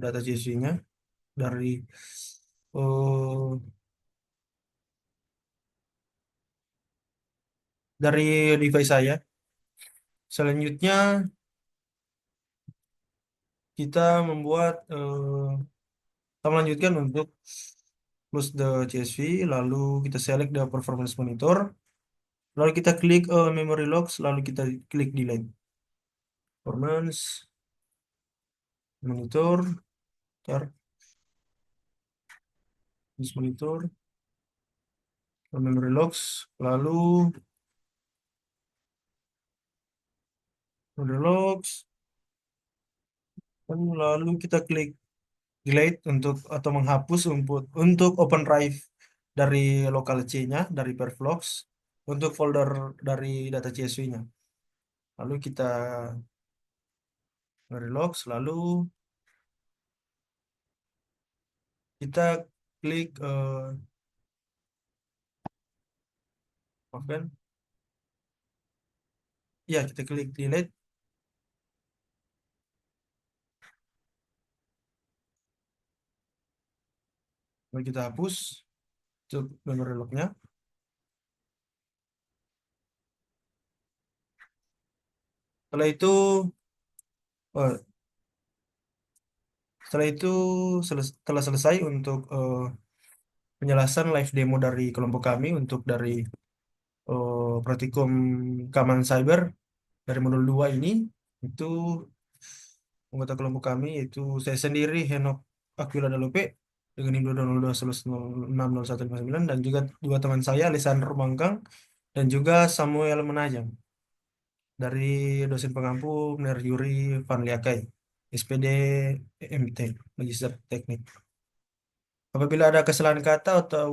S3: data CSV-nya dari eh, dari device saya. Selanjutnya kita membuat kita melanjutkan untuk close the CSV, lalu kita select the performance monitor, lalu kita klik memory logs, lalu kita klik delete performance monitor, ntar, this monitor, memory logs, lalu memory logs, lalu kita klik delete untuk atau menghapus untuk open drive dari local C-nya dari Perflox untuk folder dari data CSV-nya. Lalu kita logs, lalu kita klik maafkan. Ya, kita klik delete. Lalu kita hapus untuk memory lognya. Setelah itu eh, setelah selesai untuk penjelasan live demo dari kelompok kami untuk dari Praktikum Keamanan Cyber dari modul 2 ini, itu anggota kelompok kami yaitu saya sendiri Henok Aquila Dalope dengan NIM 20211060159 dan juga dua teman saya Alessandro Mangkang dan juga Samuel Menajam dari dosen pengampu Yuri Van Liakai, SPD MT, Magister Teknik. Apabila ada kesalahan kata atau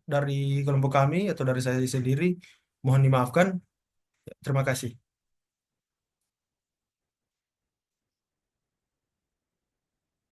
S3: dari kelompok kami atau dari saya sendiri, mohon dimaafkan. Terima kasih.